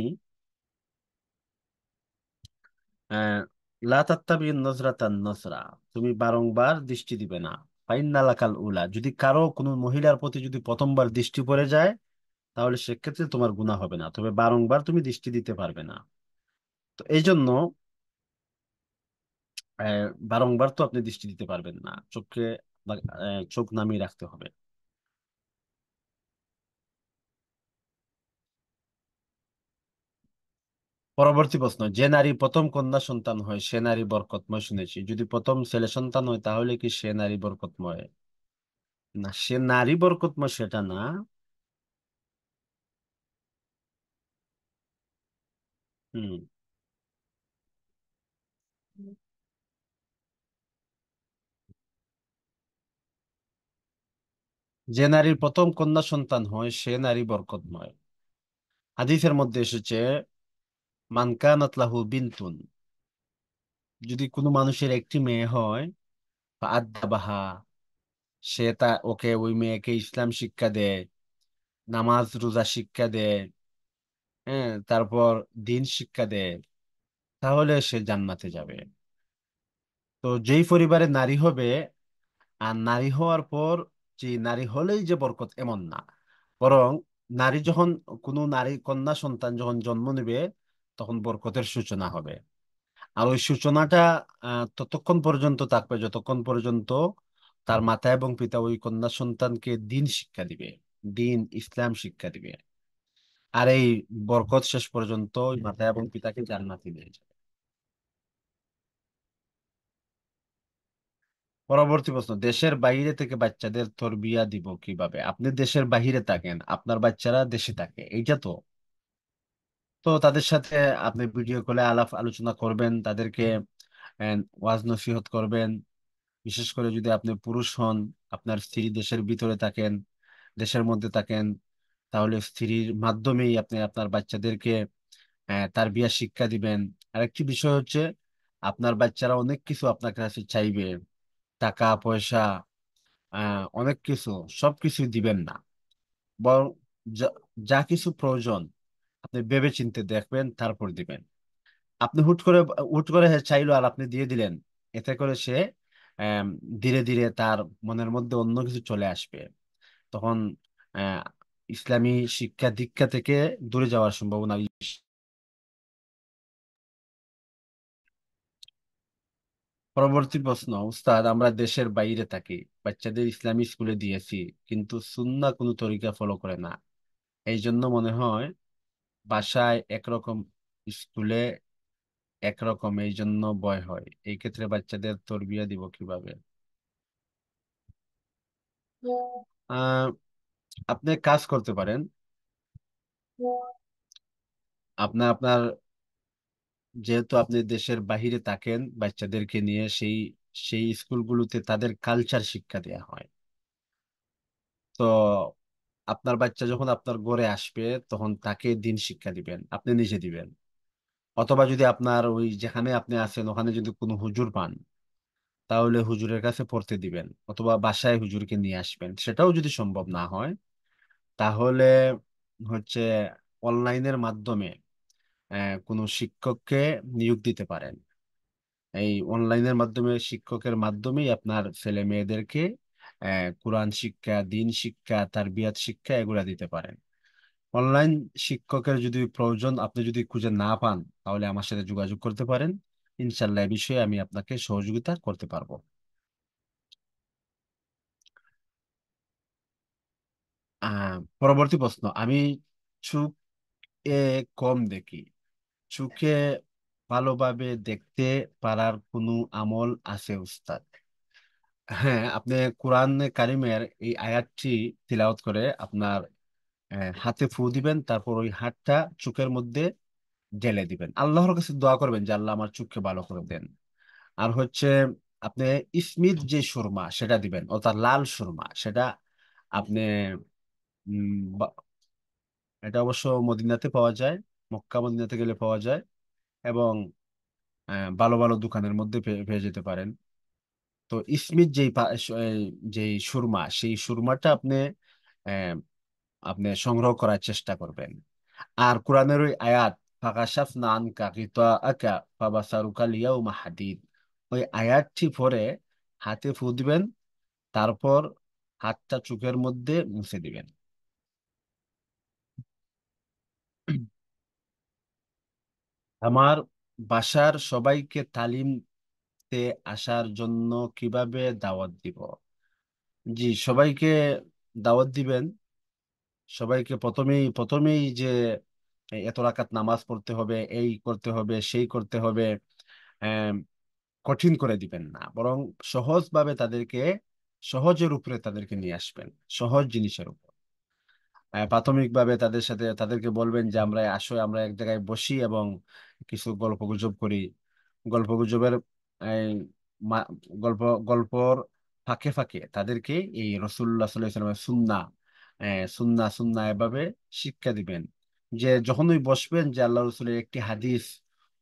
Speaker 2: লা তাত্তাবিউন নজরাতান নজরা, তুমি বারংবার দৃষ্টি দিবে না। ফাইন্নালাকাল উলা, যদি কারো কোনো মহিলার প্রতি যদি প্রথমবার দৃষ্টি পড়ে যায় তাহলে সেক্ষেত্রে তোমার গুনাহ হবে না, তবে বারংবার তুমি দৃষ্টি দিতে পারবে না। তো এই জন্য বারংবার তো আপনি দৃষ্টি দিতে পারবেন না, চোখে চোখ নামিয়ে রাখতে হবে। পরবর্তী প্রশ্ন, যে নারী প্রথম কন্যা সন্তান হয় সে নারী বরকতময়, শুনেছি। যদি প্রথম ছেলে সন্তান হয় তাহলে কি সে নারী বরকতময়? না, সে নারী বরকতময় সেটা না। হুম। যে নারীর প্রথম কন্যা সন্তান হয় সে নারী বরকতময়। হাদিসের মধ্যে এসেছে, মান কানাত লাহু বিনতুন, যদি কোনো মানুষের একটি মেয়ে হয়, আদাবাহা, ওকে ওই মেয়েকে ইসলাম শিক্ষা দেয়, নামাজ রোজা শিক্ষা দেয়, হ্যাঁ, তারপর দিন শিক্ষা দেয়, তাহলে সে জান্নাতে যাবে। তো যেই পরিবারে নারী হবে, আর নারী হওয়ার পর যে নারী হলেই যে বরকত এমন না, বরং নারী যখন, কোনো নারী কন্যা সন্তান যখন জন্ম নেবে তখন বরকতের সূচনা হবে। আর ওই সূচনাটা ততক্ষণ পর্যন্ত থাকবে যতক্ষণ পর্যন্ত তার মাতা এবং পিতা ওই কন্যা সন্তানকে দিন শিক্ষা দিবে, দিন ইসলাম শিক্ষা দিবে। আর এই বরকত শেষ পর্যন্ত ওই মাতা এবং পিতাকে জান্নাতে নিয়ে যাবে। পরবর্তী প্রশ্ন, দেশের বাইরে থেকে বাচ্চাদের তরবিয়া দিব কিভাবে? আপনি দেশের বাইরে থাকেন, আপনার বাচ্চারা দেশে থাকে, এইটা তো। তো তাদের সাথে আপনি ভিডিও কলে আলাপ আলোচনা করবেন, তাদেরকে ওয়াজ নসিহত করবেন। বিশেষ করে যদি আপনি পুরুষ হন, আপনার স্ত্রী দেশের ভিতরে থাকেন, দেশের মধ্যে থাকেন, তাহলে স্ত্রীর মাধ্যমেই আপনি আপনার বাচ্চাদেরকে তার বিয়া শিক্ষা দিবেন। আরেকটি বিষয় হচ্ছে, আপনার বাচ্চারা অনেক কিছু আপনার কাছে চাইবে, টাকা পয়সা, অনেক কিছু, সবকিছু দিবেন না, বরং যা যা কিছু প্রয়োজন আপনি ভেবে চিন্তে দেখবেন তারপর দিবেন। আপনি হুট করে চাইলো আর আপনি দিয়ে দিলেন, এতে করে সে আম, ধীরে ধীরে তার মনের মধ্যে অন্য কিছু চলে আসবে, তখন আহ, ইসলামী শিক্ষা দীক্ষা থেকে দূরে যাওয়ার সম্ভাবনা বেশি। পরবর্তী প্রশ্ন, উস্তাদ, আমরা দেশের বাইরে থাকি, বাচ্চাদের ইসলামী স্কুলে দিয়েছি, কিন্তু সুন্নাহ কোনো তরিকা ফলো করে না। এই জন্য মনে হয় বাসায় একরকম, স্কুলে একরকম, এই জন্য ভয় হয়। এই ক্ষেত্রে বাচ্চাদের তরবিয়া দিব কিভাবে? আহ আপনি কাজ করতে পারেন, আপনার যেহেতু আপনি দেশের বাহিরে থাকেন, বাচ্চাদেরকে নিয়ে সেই সেই স্কুলগুলোতে তাদের কালচার শিক্ষা দেওয়া হয়। তো আপনার বাচ্চা যখন আপনার ঘরে আসবে তখন তাকে দিন শিক্ষা দিবেন, আপনি নিজে দিবেন। অথবা যদি আপনার ওই যেখানে আপনি আছেন ওখানে যদি কোনো হুজুর পান, তাহলে হুজুরের কাছে পড়তে দিবেন, অথবা বাসায় হুজুরকে নিয়ে আসবেন। সেটাও যদি সম্ভব না হয় তাহলে হচ্ছে অনলাইনের মাধ্যমে কোনো শিক্ষককে নিয়োগ দিতে পারেন। এই অনলাইনের মাধ্যমে শিক্ষকের মাধ্যমেই আপনার ছেলে মেয়েদেরকে কোরআন শিক্ষা, দিন শিক্ষা, তারবিয়াত শিক্ষা এগুলা দিতে পারেন। অনলাইন শিক্ষকের যদি প্রয়োজন আপনি যদি খুঁজে না পান তাহলে আমার সাথে যোগাযোগ করতে পারেন, ইনশাল্লাহ এই বিষয়ে আমি আপনাকে সহযোগিতা করতে পারবো। পরবর্তী প্রশ্ন, আমি চোখ এ কম দেখি, চোখে ভালোভাবে দেখতে পারার কোনো আমল আছে উস্তাদ? হ্যাঁ, আপনি কোরআন কারিমের এই আয়াতটি তিলাওয়াত করে আপনার হাতে ফু দিবেন, তারপর ওই হাতটা চোখের মধ্যে ঢেলে দিবেন, আল্লাহর কাছে দোয়া করবেন যে আল্লাহ আমার চোখকে ভালো করে দেন। আর হচ্ছে আপনি ইসমিত যে সুরমা সেটা দিবেন, অর্থাৎ লাল সুরমা, সেটা আপনি বা- এটা অবশ্য মদিনাতে পাওয়া যায়, মক্কা মদিনাতে গেলে পাওয়া যায়, এবং ভালো ভালো দোকানের মধ্যে পেয়ে যেতে পারেন। তো ইসমিত যেই সুরমা, সেই সুরমাটা আহ, আপনি সংগ্রহ করার চেষ্টা করবেন। আর কোরআনের ওই আয়াত ফাকাশাফনা আনকা গিতাআকা ফাবাসারুকা আল-ইয়াওমা হাদিদ। ওই আয়াতটি পরে হাতে ফু দিবেন, তারপর হাতটা চোখের মধ্যে মুছে দিবেন। আমার বাসার সবাইকে তালিমতে আসার জন্য কিভাবে দাওয়াত দিব? জি, সবাইকে দাওয়াত দিবেন। সবাইকে প্রথমেই যে এত রাকাত নামাজ পড়তে হবে, এই করতে হবে, সেই করতে হবে, আহ, কঠিন করে দিবেন না, বরং সহজভাবে তাদেরকে, সহজের উপরে তাদেরকে নিয়ে আসবেন, সহজ জিনিসের উপর। প্রাথমিকভাবে তাদেরকে বলবেন যে আমরা আসো, আমরা এক জায়গায় বসি এবং কিছু গল্পগুজব করি। গল্পগুজবের এই, মা- গল্প গল্পর ফাঁকে ফাঁকে তাদেরকে এই রসুল্লাহ সাল্লাল্লাহু আলাইহি ওয়াসাল্লামের সুন্নাহ, সুন্নাহ সুন্নাহ এভাবে শিক্ষা দিবেন। যে যখনই বসবেন, যে আল্লাহ রসুলের একটি হাদিস,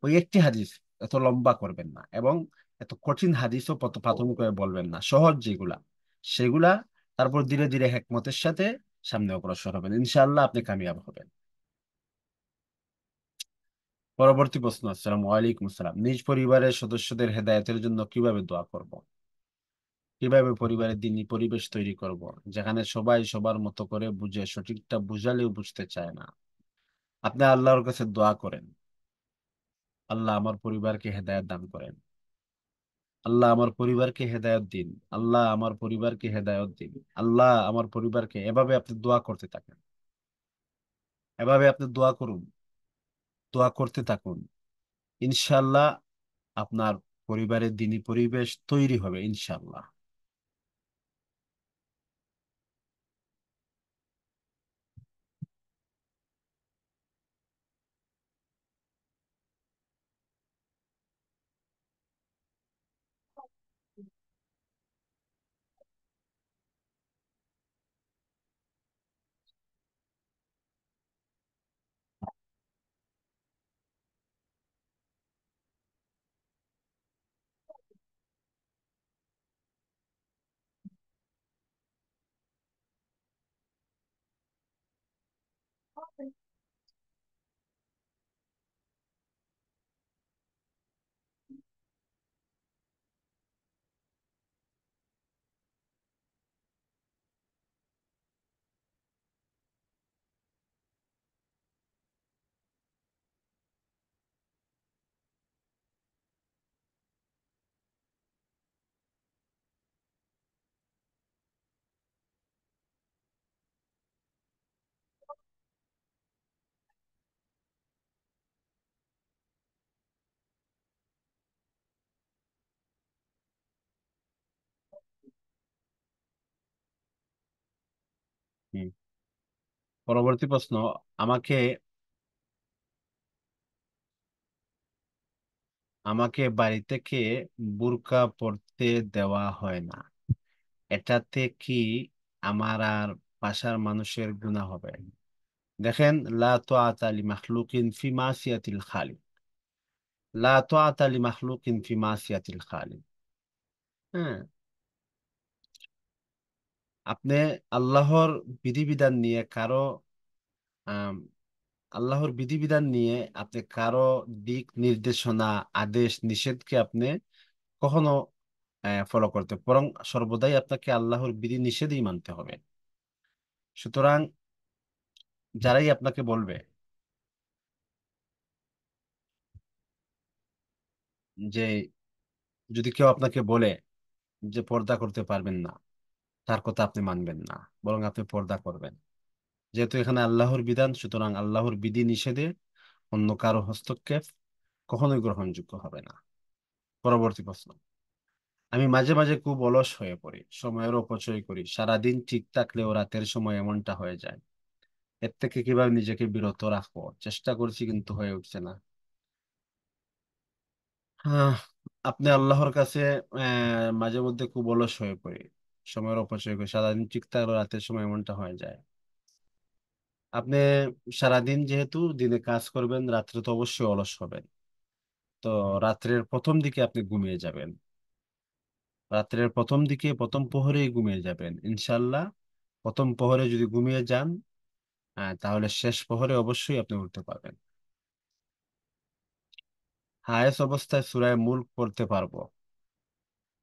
Speaker 2: ওই একটি হাদিস এত লম্বা করবেন না, এবং এত কঠিন হাদিসও প্রাথমিকভাবে বলবেন না, সহজ যেগুলা সেগুলা। তারপর ধীরে ধীরে হেকমতের সাথে সামনে অগ্রসর হবেন, ইনশাআল্লাহ আপনি কামিয়াব হবেন। পরবর্তী প্রশ্ন। আসসালামু আলাইকুম। আসসালাম। নিজ পরিবারের সদস্যদের হেদায়েতের জন্য কিভাবে দোয়া করব? কিভাবে পরিবারের দিনী পরিবেশ তৈরি করব যেখানে সবাই সবার মতো করে বুঝে, সঠিকটা বুঝালেও বুঝতে চায় না? আপনি আল্লাহর কাছে দোয়া করেন, আল্লাহ আমার পরিবারকে হেদায়েত দান করেন, আল্লাহ আমার পরিবারকে হেদায়েত দিন, আল্লাহ আমার পরিবারকে হেদায়েত দিন, আল্লাহ আমার পরিবারকে। এভাবে আপনি দোয়া করতে থাকেন, এভাবে আপনি দোয়া করুন, দোয়া করতে থাকুন। ইনশাআল্লাহ আপনার পরিবারের দিনী পরিবেশ তৈরি হবে, ইনশাআল্লাহ। হুম। পরবর্তী প্রশ্ন। আমাকে আমাকে বাড়ি থেকে বুরকা পরতে দেওয়া হয় না, এটাতে কি আমার আর বাসার মানুষের গুনাহ হবে? দেখেন, লা তাআতা লি মাখলুকিন ফি মাসিয়াতিল খালিক, লা তাআতা লি মাখলুকিন ফি মাসিয়াতিল খালিক। হ্যাঁ, আপনি আল্লাহর বিধিবিধান নিয়ে কারো, আম, আল্লাহর বিধিবিধান নিয়ে আপনি কারো দিক নির্দেশনা, আদেশ নিষেধকে আপনি কখনো ফলো করতে, বরং সর্বদাই আপনাকে আল্লাহর বিধি নিষেধই মানতে হবে। সুতরাং যারাই আপনাকে বলবে যে, যদি কেউ আপনাকে বলে যে পর্দা করতে পারবেন না, তার কথা আপনি মানবেন না, বরং আপনি পর্দা করবেন। যেহেতু এখানে আল্লাহর বিধান, সুতরাং আল্লাহর বিধি নিষেধে অন্য কারো হস্তক্ষেপ কখনোই গ্রহণযোগ্য হবে না। পরবর্তী প্রশ্ন। আমি মাঝে মাঝে খুব অলস হয়ে পড়ি, সময়ের অপচয় করি, সারাদিন ঠিক থাকলেও রাতের সময় এমনটা হয়ে যায়। এর থেকে কিভাবে নিজেকে বিরত রাখবো? চেষ্টা করছি কিন্তু হয়ে উঠছে না। হ্যাঁ, আপনি আল্লাহর কাছে মাঝে মধ্যে খুব অলস হয়ে পড়ি, সময়ের অপচয় করি, সারাদিন ঠিক থাকলেও রাতের সময় এমনটা হয়ে যায়। আপনি সারাদিন যেহেতু দিনে কাজ করবেন, রাত্রে তো অবশ্যই অলস হবেন। তো রাত্রের প্রথম দিকে আপনি ঘুমিয়ে যাবেন, রাত্রের প্রথম দিকে প্রথম প্রহরেই ঘুমিয়ে যাবেন ইনশাল্লাহ। প্রথম প্রহরে যদি ঘুমিয়ে যান, তাহলে শেষ প্রহরে অবশ্যই আপনি উঠতে পারবেন। হায়েস অবস্থায় সূরা মুলক পড়তে পারবো।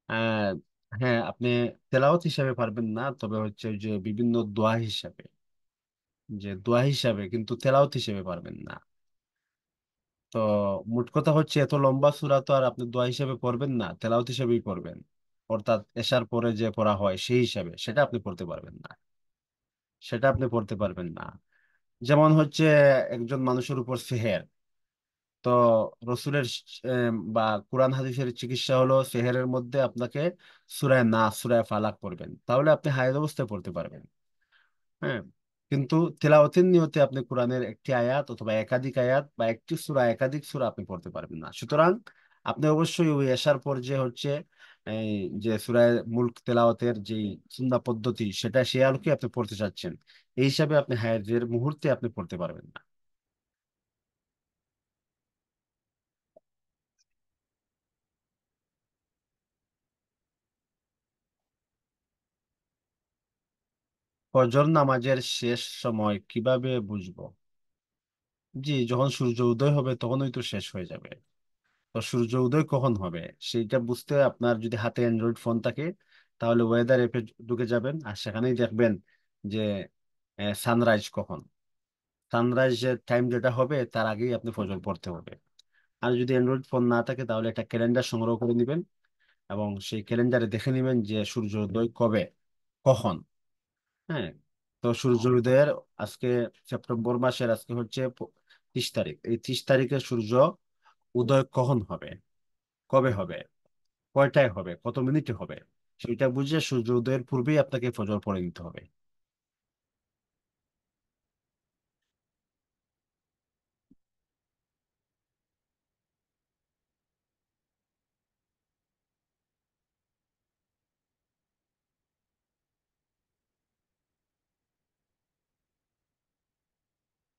Speaker 2: আহ, হ্যাঁ, আপনি তেলাওয়াত হিসাবে পারবেন না, তবে হচ্ছে ওই যে বিভিন্ন দোয়া হিসাবে, যে দোয়া হিসাবে, কিন্তু তেলাওয়াত হিসেবে পারবেন না। তো মোট কথা হচ্ছে এত লম্বা সূরা তো আর আপনি দোয়া হিসেবে পড়বেন না, তেলাওয়াত হিসেবেই পড়বেন। অর্থাৎ এশার পরে যে পড়া হয় সেই হিসাবে সেটা আপনি পড়তে পারবেন না, সেটা আপনি পড়তে পারবেন না। যেমন হচ্ছে একজন মানুষের উপর সেহের, তো রসুলের বা কোরআন হাদিসের চিকিৎসা হলো সেহেরের মধ্যে আপনাকে সূরা নাস, সূরা ফালাক পড়বেন, তাহলে আপনি হায়েজ অবস্থায় পড়তে পারবেন। হ্যাঁ, কিন্তু তেলাওয়াতের নিয়তে আপনি কোরআনের একটি আয়াত অথবা একাধিক আয়াত বা একটি সূরা, একাধিক সূরা আপনি পড়তে পারবেন না। সুতরাং আপনি অবশ্যই ওই এশার পর যে হচ্ছে এই যে সূরা মুলক তেলাওয়াতের যে সুন্নাহ পদ্ধতি, সেটা সে আলোকে আপনি পড়তে চাচ্ছেন, এই হিসাবে আপনি হায়াতের মুহূর্তে আপনি পড়তে পারবেন না। ফজর নামাজের শেষ সময় কিভাবে বুঝবো? জি, যখন সূর্য উদয় হবে তখনই তো শেষ হয়ে যাবে। তো সূর্য উদয় কখন হবে সেইটা বুঝতে আপনার যদি হাতে অ্যান্ড্রয়েড ফোন থাকে, তাহলে ওয়েদার অ্যাপে ঢুকে যাবেন আর সেখানেই দেখবেন যে সানরাইজ কখন, সানরাইজের টাইম যেটা হবে তার আগেই আপনি ফজর পড়তে হবে। আর যদি অ্যান্ড্রয়েড ফোন না থাকে তাহলে একটা ক্যালেন্ডার সংগ্রহ করে নেবেন এবং সেই ক্যালেন্ডারে দেখে নেবেন যে সূর্য উদয় কবে, কখন। হ্যাঁ, তো সূর্য উদয়ের আজকে সেপ্টেম্বর মাসের আজকে হচ্ছে 30 তারিখ, এই 30 তারিখে সূর্য উদয় কখন হবে, কবে হবে, কয়টায় হবে, কত মিনিটে হবে, সেটা বুঝে সূর্য উদয়ের পূর্বেই আপনাকে ফজর পড়ে নিতে হবে।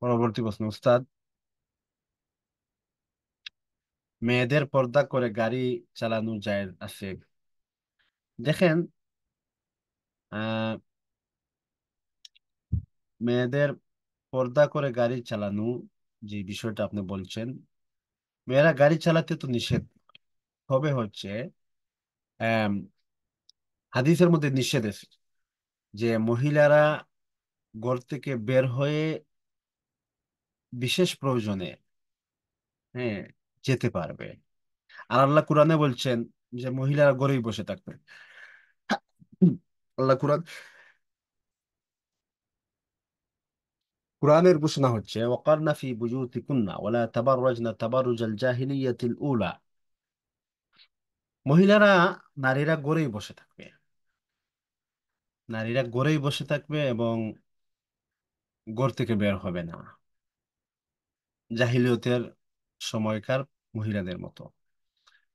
Speaker 2: পরবর্তী প্রশ্ন উস্তাদ, মেয়েদের পর্দা করে গাড়ি চালানো যায় আছে? দেখেন, আহ মেয়েদের পর্দা করে গাড়ি চালানো, যে বিষয়টা আপনি বলছেন, মেয়েরা গাড়ি চালাতে তো নিষেধ, হবে হচ্ছে আহ হাদিসের মধ্যে নিষেধ আছে যে মহিলারা ঘর থেকে বের হয়ে বিশেষ প্রয়োজনে, হ্যাঁ, যেতে পারবে। আর আল্লাহ কোরআনে বলছেন যে মহিলারা ঘরেই বসে থাকবে। আল্লাহ কোরআনের ঘোষণা হচ্ছে ওয়াকারনা ফি বুয়ুতিকুন্না ওয়ালা তাবাররাজনা তাবাররুজাল জাহিলিয়াতিল উলা, মহিলারা, নারীরা ঘরেই বসে থাকবে, নারীরা ঘরেই বসে থাকবে এবং ঘর থেকে বের হবে না, জাহিলিয়তের সময়কার মহিলাদের মতো।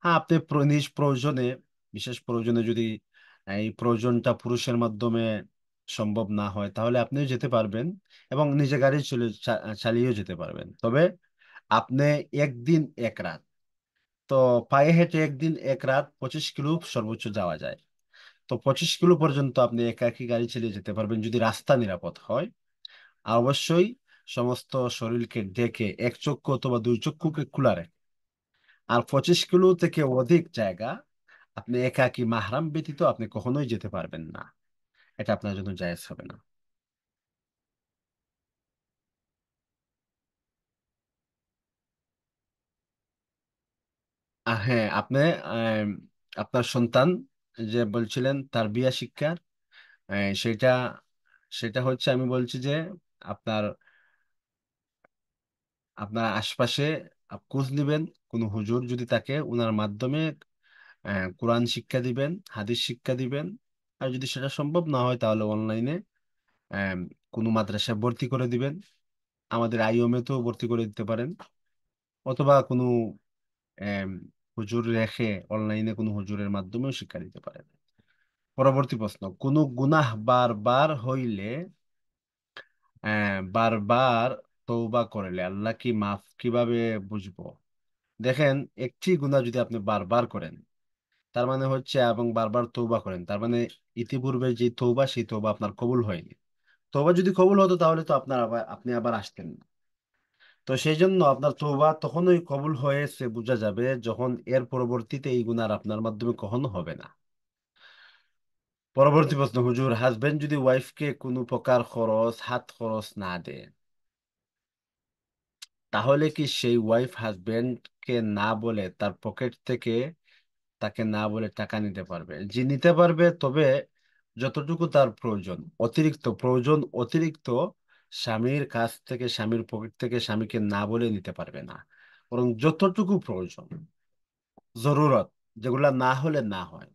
Speaker 2: হ্যাঁ, আপনি নিজ প্রয়োজনে, বিশেষ প্রয়োজনে যদি এই প্রয়োজনটা পুরুষের মাধ্যমে সম্ভব না হয় তাহলে আপনিও যেতে পারবেন এবং নিজে গাড়ি চালিয়েও যেতে পারবেন। তবে আপনি একদিন এক রাত, তো পায়ে হেঁটে একদিন এক রাত 25 কিলো সর্বোচ্চ যাওয়া যায়। তো 25 কিলো পর্যন্ত আপনি একাকী গাড়ি চালিয়ে যেতে পারবেন যদি রাস্তা নিরাপদ হয়। আর অবশ্যই সমস্ত শরীরকে ঢেকে এক চক্ষু অথবা দুই চক্ষুকে খোলা রাখে। আর 25 কিলো থেকে অধিক জায়গা আপনি একাকী মাহরাম ব্যতীত আপনি কখনোই যেতে পারবেন না, এটা আপনার জন্য জায়েজ হবে না। আর হ্যাঁ, আপনি আম, আপনার সন্তান যে বলছিলেন তার বিয়া শিক্ষা, সেটা, সেটা হচ্ছে আমি বলছি যে আপনার, আপনার আশপাশে খোঁজ নিবেন, কোনো হুজুর যদি থাকে ওনার মাধ্যমে কোরআন শিক্ষা দিবেন, হাদিস শিক্ষা দিবেন। আর যদি সেটা সম্ভব না হয় তাহলে অনলাইনে কোনো মাদ্রাসায় ভর্তি করে দিবেন, আমাদের আইওমে তো ভর্তি করে দিতে পারেন, অথবা কোনো আম, হুজুর রেখে অনলাইনে কোনো হুজুরের মাধ্যমেও শিক্ষা দিতে পারেন। পরবর্তী প্রশ্ন, কোনো গুনাহ বারবার হইলে বারবার তওবা করলে আল্লাহ কি মাফ কিভাবে বুঝবো? দেখেন, একটি গুনাহ যদি আপনি বারবার করেন তার মানে হচ্ছে, এবং বারবার তওবা করেন তার মানে ইতিপূর্বে যে তওবা সেই তওবা আপনার কবুল হয়নি। তওবা যদি কবুল হতো তাহলে তো আপনার আবার আপনি আবার আসতেন না। তো সেই জন্য আপনার তওবা তখনই কবুল হয়েছে বোঝা যাবে যখন এর পরবর্তীতে এই গুনাহ আর আপনার মাধ্যমে কখনো হবে না। পরবর্তী প্রশ্ন, হুজুর, হাজবেন্ড যদি ওয়াইফকে কোনো প্রকার খরচ, হাত খরচ না দেয়, তাহলে কি সেই ওয়াইফ হাজবেন্ডকে না বলে তার পকেট থেকে তাকে না বলে টাকা নিতে পারবে? জি, নিতে পারবে, তবে যতটুকু তার প্রয়োজন। অতিরিক্ত প্রয়োজন, অতিরিক্ত স্বামীর কাছ থেকে, স্বামীর পকেট থেকে স্বামীকে না বলে নিতে পারবে না। বরং যতটুকু প্রয়োজন, জরুরত, যেগুলা না হলে না হয়,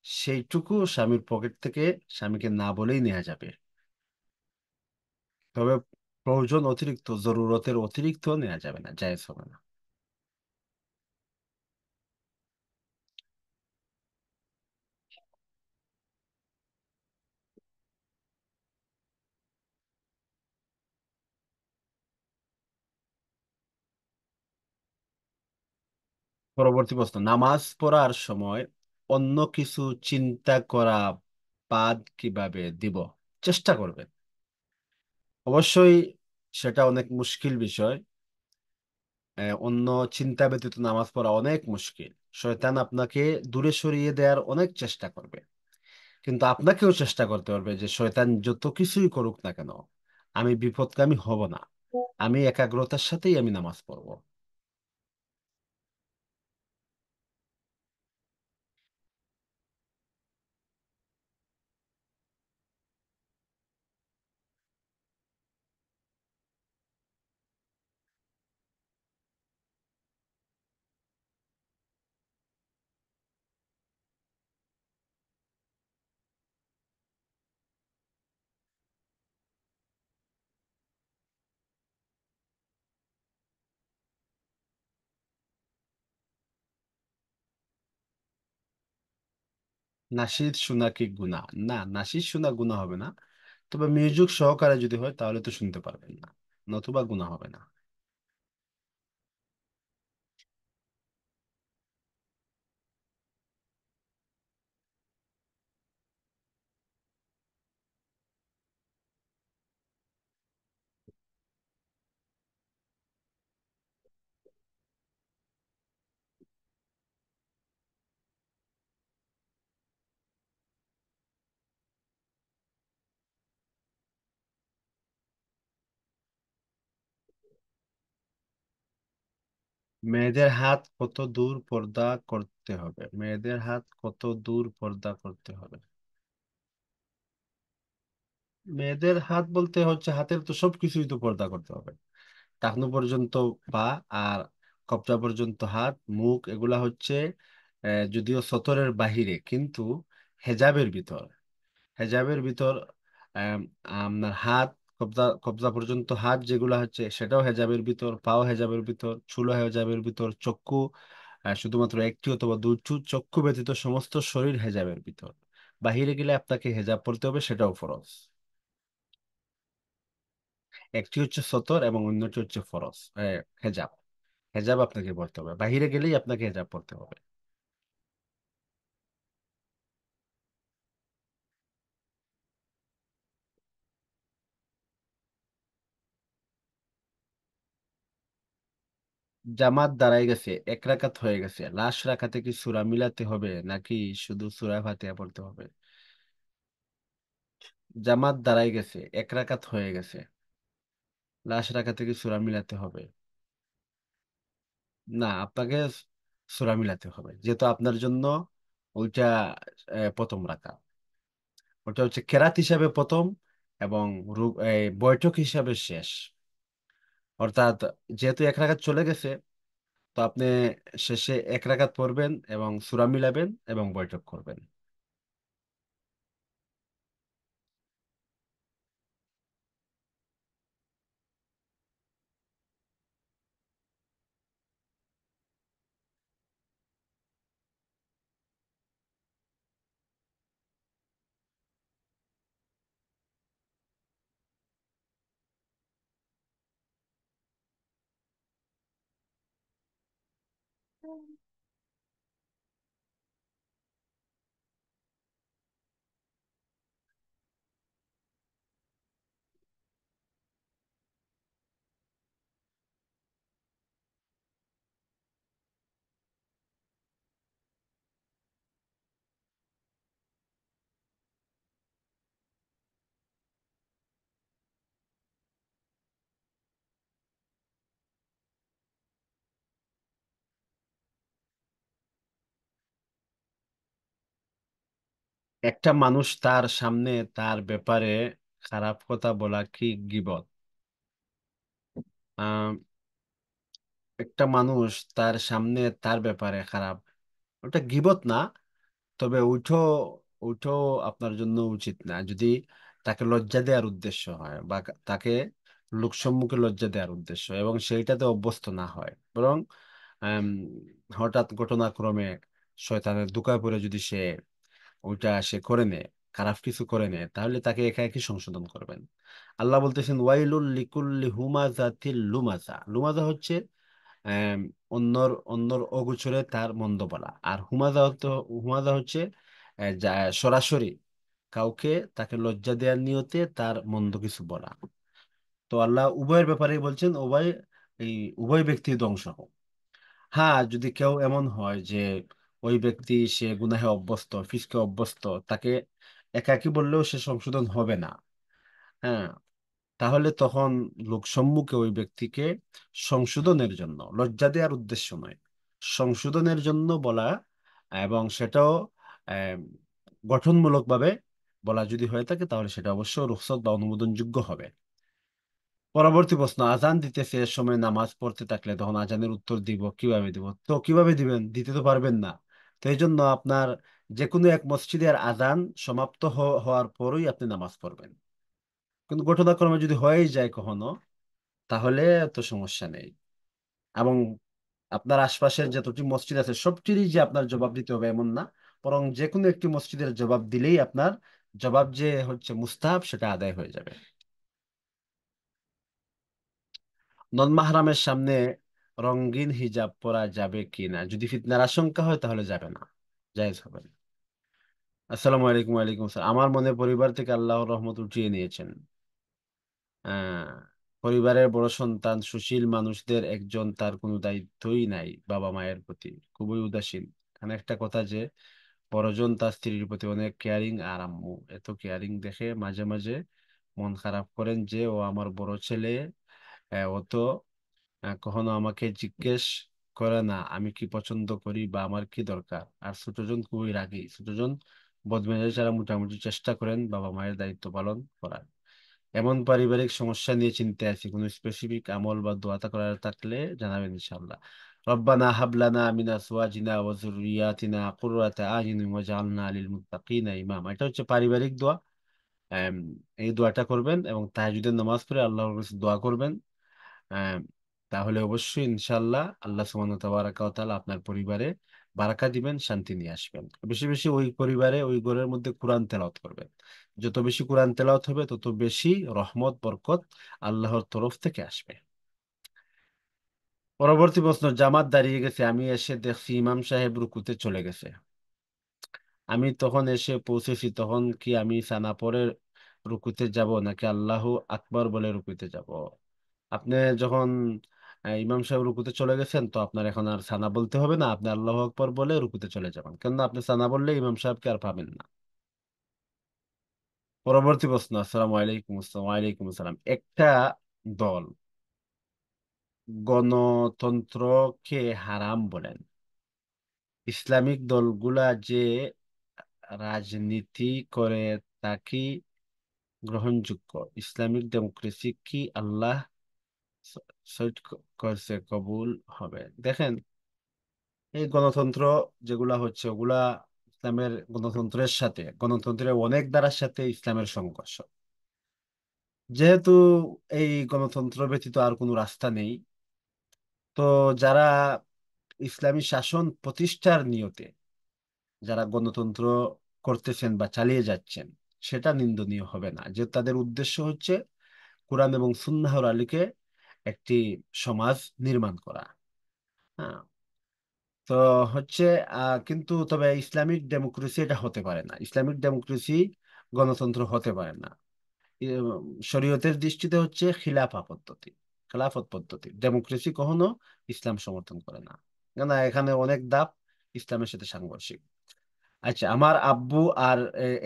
Speaker 2: সেইটুকু স্বামীর পকেট থেকে স্বামীকে না বলেই নেওয়া যাবে। তবে প্রয়োজন অতিরিক্ত, জরুরতের অতিরিক্ত নেওয়া যাবে না, জায়েজ হবে না। পরবর্তী প্রশ্ন, নামাজ পড়ার সময় অন্য কিছু চিন্তা করা বাদ কিভাবে দিব? চেষ্টা করবেন। অবশ্যই সেটা অনেক মুশকিল বিষয়। অন্য চিন্তা ব্যতীত নামাজ পড়া অনেক মুশকিল। শয়তান আপনাকে দূরে সরিয়ে দেওয়ার অনেক চেষ্টা করবে, কিন্তু আপনাকেও চেষ্টা করতে হবে যে শয়তান যত কিছুই করুক না কেন, আমি বিপদগামী হব না, আমি একাগ্রতার সাথেই আমি নামাজ পড়বো। নাশিদ শোনা কি গুনাহ? না, নাশিদ শোনা গুনাহ হবে না, তবে মিউজিক সহকারে যদি হয় তাহলে তো শুনতে পারবেন না, নতুবা গুনাহ হবে না। মেয়েদের হাত কত দূর পর্দা করতে হবে? মেয়েদের হাত কত দূর পর্দা করতে হবে? মেয়েদের হাত বলতে হচ্ছে হাতের তো সবকিছুই তো পর্দা করতে হবে। টাকনু পর্যন্ত পা, আর কবজা পর্যন্ত হাত, মুখ, এগুলা হচ্ছে যদিও সতরের বাহিরে, কিন্তু হেজাবের ভিতর। হেজাবের ভিতর আম, আপনার হাত, কবজা কবজা পর্যন্ত হাত যেগুলা হচ্ছে সেটাও হেজাবের ভিতর, পাও হেজাবের ভিতর, চুলো হেজাবের ভিতর, চক্ষু শুধুমাত্র একটি অথবা দুটো চক্ষু ব্যতীত সমস্ত শরীর হেজাবের ভিতর। বাহিরে গেলে আপনাকে হেজাব পরতে হবে, সেটাও ফরজ। একটি হচ্ছে সতর এবং অন্যটি হচ্ছে ফরজ, হেজাব। হেজাব আপনাকে পরতে হবে, বাহিরে গেলেই আপনাকে হেজাব পরতে হবে। জামাত দাঁড়ায় গেছে, এক রাকাত হয়ে গেছে, লাস্ট রাকাতে কি সূরা মিলাতে হবে নাকি শুধু সূরা ফাতিহা পড়তে হবে? জামাত দাঁড়ায় গেছে, এক রাকাত হয়ে গেছে, লাস্ট রাকাতে কি সূরা মিলাতে হবে? না, আপনাকে সূরা মিলাতে হবে, যেহেতু আপনার জন্য ওইটা প্রথম রাকাত। ওটা হচ্ছে কেরাত হিসাবে প্রথম, এবং বৈঠক হিসাবে শেষ। অর্থাৎ যেহেতু এক রাকাত চলে গেছে, তো আপনি শেষে এক রাকাত পড়বেন এবং সূরা মিলাবেন এবং বৈঠক করবেন। একটা মানুষ তার সামনে তার ব্যাপারে খারাপ কথা বলা কি গীবত? আহ একটা মানুষ তার সামনে তার ব্যাপারে খারাপ, ওটা গীবত না। তবে ওইটো ওইটো আপনার জন্য উচিত না, যদি তাকে লজ্জা দেওয়ার উদ্দেশ্য হয় বা তাকে লোক সম্মুখে লজ্জা দেওয়ার উদ্দেশ্য এবং সেইটাতে অভ্যস্ত না হয়, বরং আম, হঠাৎ ঘটনাক্রমে শয়তানের ধোঁকায় পড়ে যদি সে ওইটা সে করে নেয়, খারাপ কিছু করে নেয়, তাহলে তাকে একা একই সংশোধন করবেন। আল্লাহ বলতেছেন ওয়াইলুল লিকুল্লি হুমাজাতিল লুমাজা। লুমাজা হচ্ছে আম, অন্যর অগোচরে তার মন্দ বলা। আর হুমাজা হচ্ছে যা সরাসরি কাউকে তাকে লজ্জা দেওয়ার নিয়তে তার মন্দ কিছু বলা। তো আল্লাহ উভয়ের ব্যাপারে বলছেন এই উভয় ব্যক্তি ধ্বংস হোক। হ্যাঁ, যদি কেউ এমন হয় যে ওই ব্যক্তি সে গুনাহে অভ্যস্ত, ফিসকে অভ্যস্ত, তাকে একাকী বললেও সে সংশোধন হবে না, হ্যাঁ, তাহলে তখন লোক সম্মুখে ওই ব্যক্তিকে সংশোধনের জন্য, লজ্জা দেওয়ার উদ্দেশ্য নয়, সংশোধনের জন্য বলা, এবং সেটাও আহ, গঠনমূলকভাবে বলা যদি হয়ে থাকে, তাহলে সেটা অবশ্যই রুখসত বা অনুমোদনযোগ্য হবে। পরবর্তী প্রশ্ন, আজান দিতেছে এ সময় নামাজ পড়তে থাকলে তখন আজানের উত্তর দিব কিভাবে দিব? তো কিভাবে দিবেন, দিতে তো পারবেন না। তো এই জন্য আপনার যে কোনো এক মসজিদের আজান সমাপ্ত হওয়ার পরই আপনি নামাজ পড়বেন। কিন্তু ঘটনাক্রমে যদি হয়েই যায় কখনো, তাহলে তো সমস্যা নেই। এবং আপনার আশপাশের যতটি মসজিদ আছে সবটিরই যে আপনার জবাব দিতে হবে এমন না, বরং যে কোনো একটি মসজিদের জবাব দিলেই আপনার জবাব যে হচ্ছে মুস্তাহাব সেটা আদায় হয়ে যাবে। নন মাহরামের সামনে রঙিন হিজাব পরা যাবে কি না? যদি ফিতনার আশঙ্কা হয় তাহলে যাবে না, জায়েজ হবে না। আসসালামু আলাইকুম। ওয়ালাইকুম আসসালাম। আমার মনে পরিবার থেকে আল্লাহর রহমত উঠিয়ে নিয়েছেন। আহ পরিবারের বড় সন্তান, সুশীল মানুষদের একজন, তার কোনো দায়িত্বই নাই বাবা মায়ের প্রতি, খুবই উদাসীন। এখানে একটা কথা যে বড়জন তার স্ত্রীর প্রতি অনেক কেয়ারিং, আর আম্মু এত কেয়ারিং দেখে মাঝে মাঝে মন খারাপ করেন যে ও আমার বড় ছেলে, ও তো কখনো আমাকে জিজ্ঞেস করে না আমি কি পছন্দ করি বা আমার কি দরকার। আর ছোটজন খুবই রাগী, ছোটজন বদমেজাজি ছাড়া মোটামুটি চেষ্টা করেন বাবা মায়ের দায়িত্ব পালন করার। এমন পারিবারিক সমস্যা নিয়ে চিন্তায় আছি, কোনো স্পেসিফিক আমল বা দোয়া করার থাকলে জানাবেন ইনশাআল্লাহ। রব্বানা হাবলানা মিন আজওয়াজিনা ওয়া যুররিয়াতিনা কুররাতা আয়ুনিন ওয়াজআলনা লিল মুত্তাকিনা ইমামা। এটা হচ্ছে পারিবারিক দোয়া। আম, এই দোয়াটা করবেন এবং তাহাজ্জুদের নামাজ পড়ে আল্লাহর কাছে দোয়া করবেন। আম, তাহলে অবশ্যই ইনশাআল্লাহ আল্লাহ সুবহানাহু ওয়া তাবারাকা ওয়া তাআলা আপনার পরিবারে বারাকা দিবেন, শান্তি নিয়ে আসবেন। বেশি বেশি ওই পরিবারে ওই ঘরের মধ্যে কোরআন তেলাওয়াত করবেন। যত বেশি কোরআন তেলাওয়াত হবে তত বেশি রহমত বরকত আল্লাহর তরফ থেকে আসবে। পরবর্তী প্রশ্ন, জামাত দাঁড়িয়ে গেছে, আমি এসে দেখছি ইমাম সাহেব রুকুতে চলে গেছে, আমি তখন এসে পৌঁছেছি, তখন কি আমি সানা পড়ে রুকুতে যাব নাকি আল্লাহু আকবার বলে রুকুতে যাব? আপনি যখন ইমাম সাহেব রুকুতে চলে গেছেন, তো আপনার এখন আর সানা বলতে হবে না, আপনি আল্লাহু আকবার বলে রুকুতে চলে যাবেন, কেননা আপনি সানা বললে ইমাম সাহেবকে আর পাবেন না। পরবর্তী প্রশ্ন, আসসালামু আলাইকুম। আসসালাম ওয়ালাইকুম আসসালাম। একটা দল গণতন্ত্রকে হারাম বলেন, ইসলামিক দলগুলা যে রাজনীতি করে তা কি গ্রহণযোগ্য? ইসলামিক ডেমোক্রেসি কি আল্লাহ সৈট করছে কবুল হবে? দেখেন, এই গণতন্ত্র যেগুলা হচ্ছে ওগুলা ইসলামের গণতন্ত্রের অনেক ধারার সাথে ইসলামের সংঘর্ষ। যেহেতু এই গণতন্ত্র ব্যতীত আর কোনো রাস্তা নেই, তো যারা ইসলামী শাসন প্রতিষ্ঠার নিয়তে যারা গণতন্ত্র করতেছেন বা চালিয়ে যাচ্ছেন, সেটা নিন্দনীয় হবে না, যে তাদের উদ্দেশ্য হচ্ছে কোরআন এবং সুন্নাহর আলীকে একটি সমাজ নির্মাণ করা। হ্যাঁ, তো হচ্ছে কিন্তু তবে ইসলামিক ডেমোক্রেসি এটা হতে পারে না, ইসলামিক ডেমোক্রেসি গণতন্ত্র হতে পারে না। শরীয়তের দৃষ্টিতে হচ্ছে খেলাফত পদ্ধতি, ডেমোক্রেসি কখনো ইসলাম সমর্থন করে না, কেন এখানে অনেক ধাপ ইসলামের সাথে সাংঘর্ষিক। আচ্ছা, আমার আব্বু আর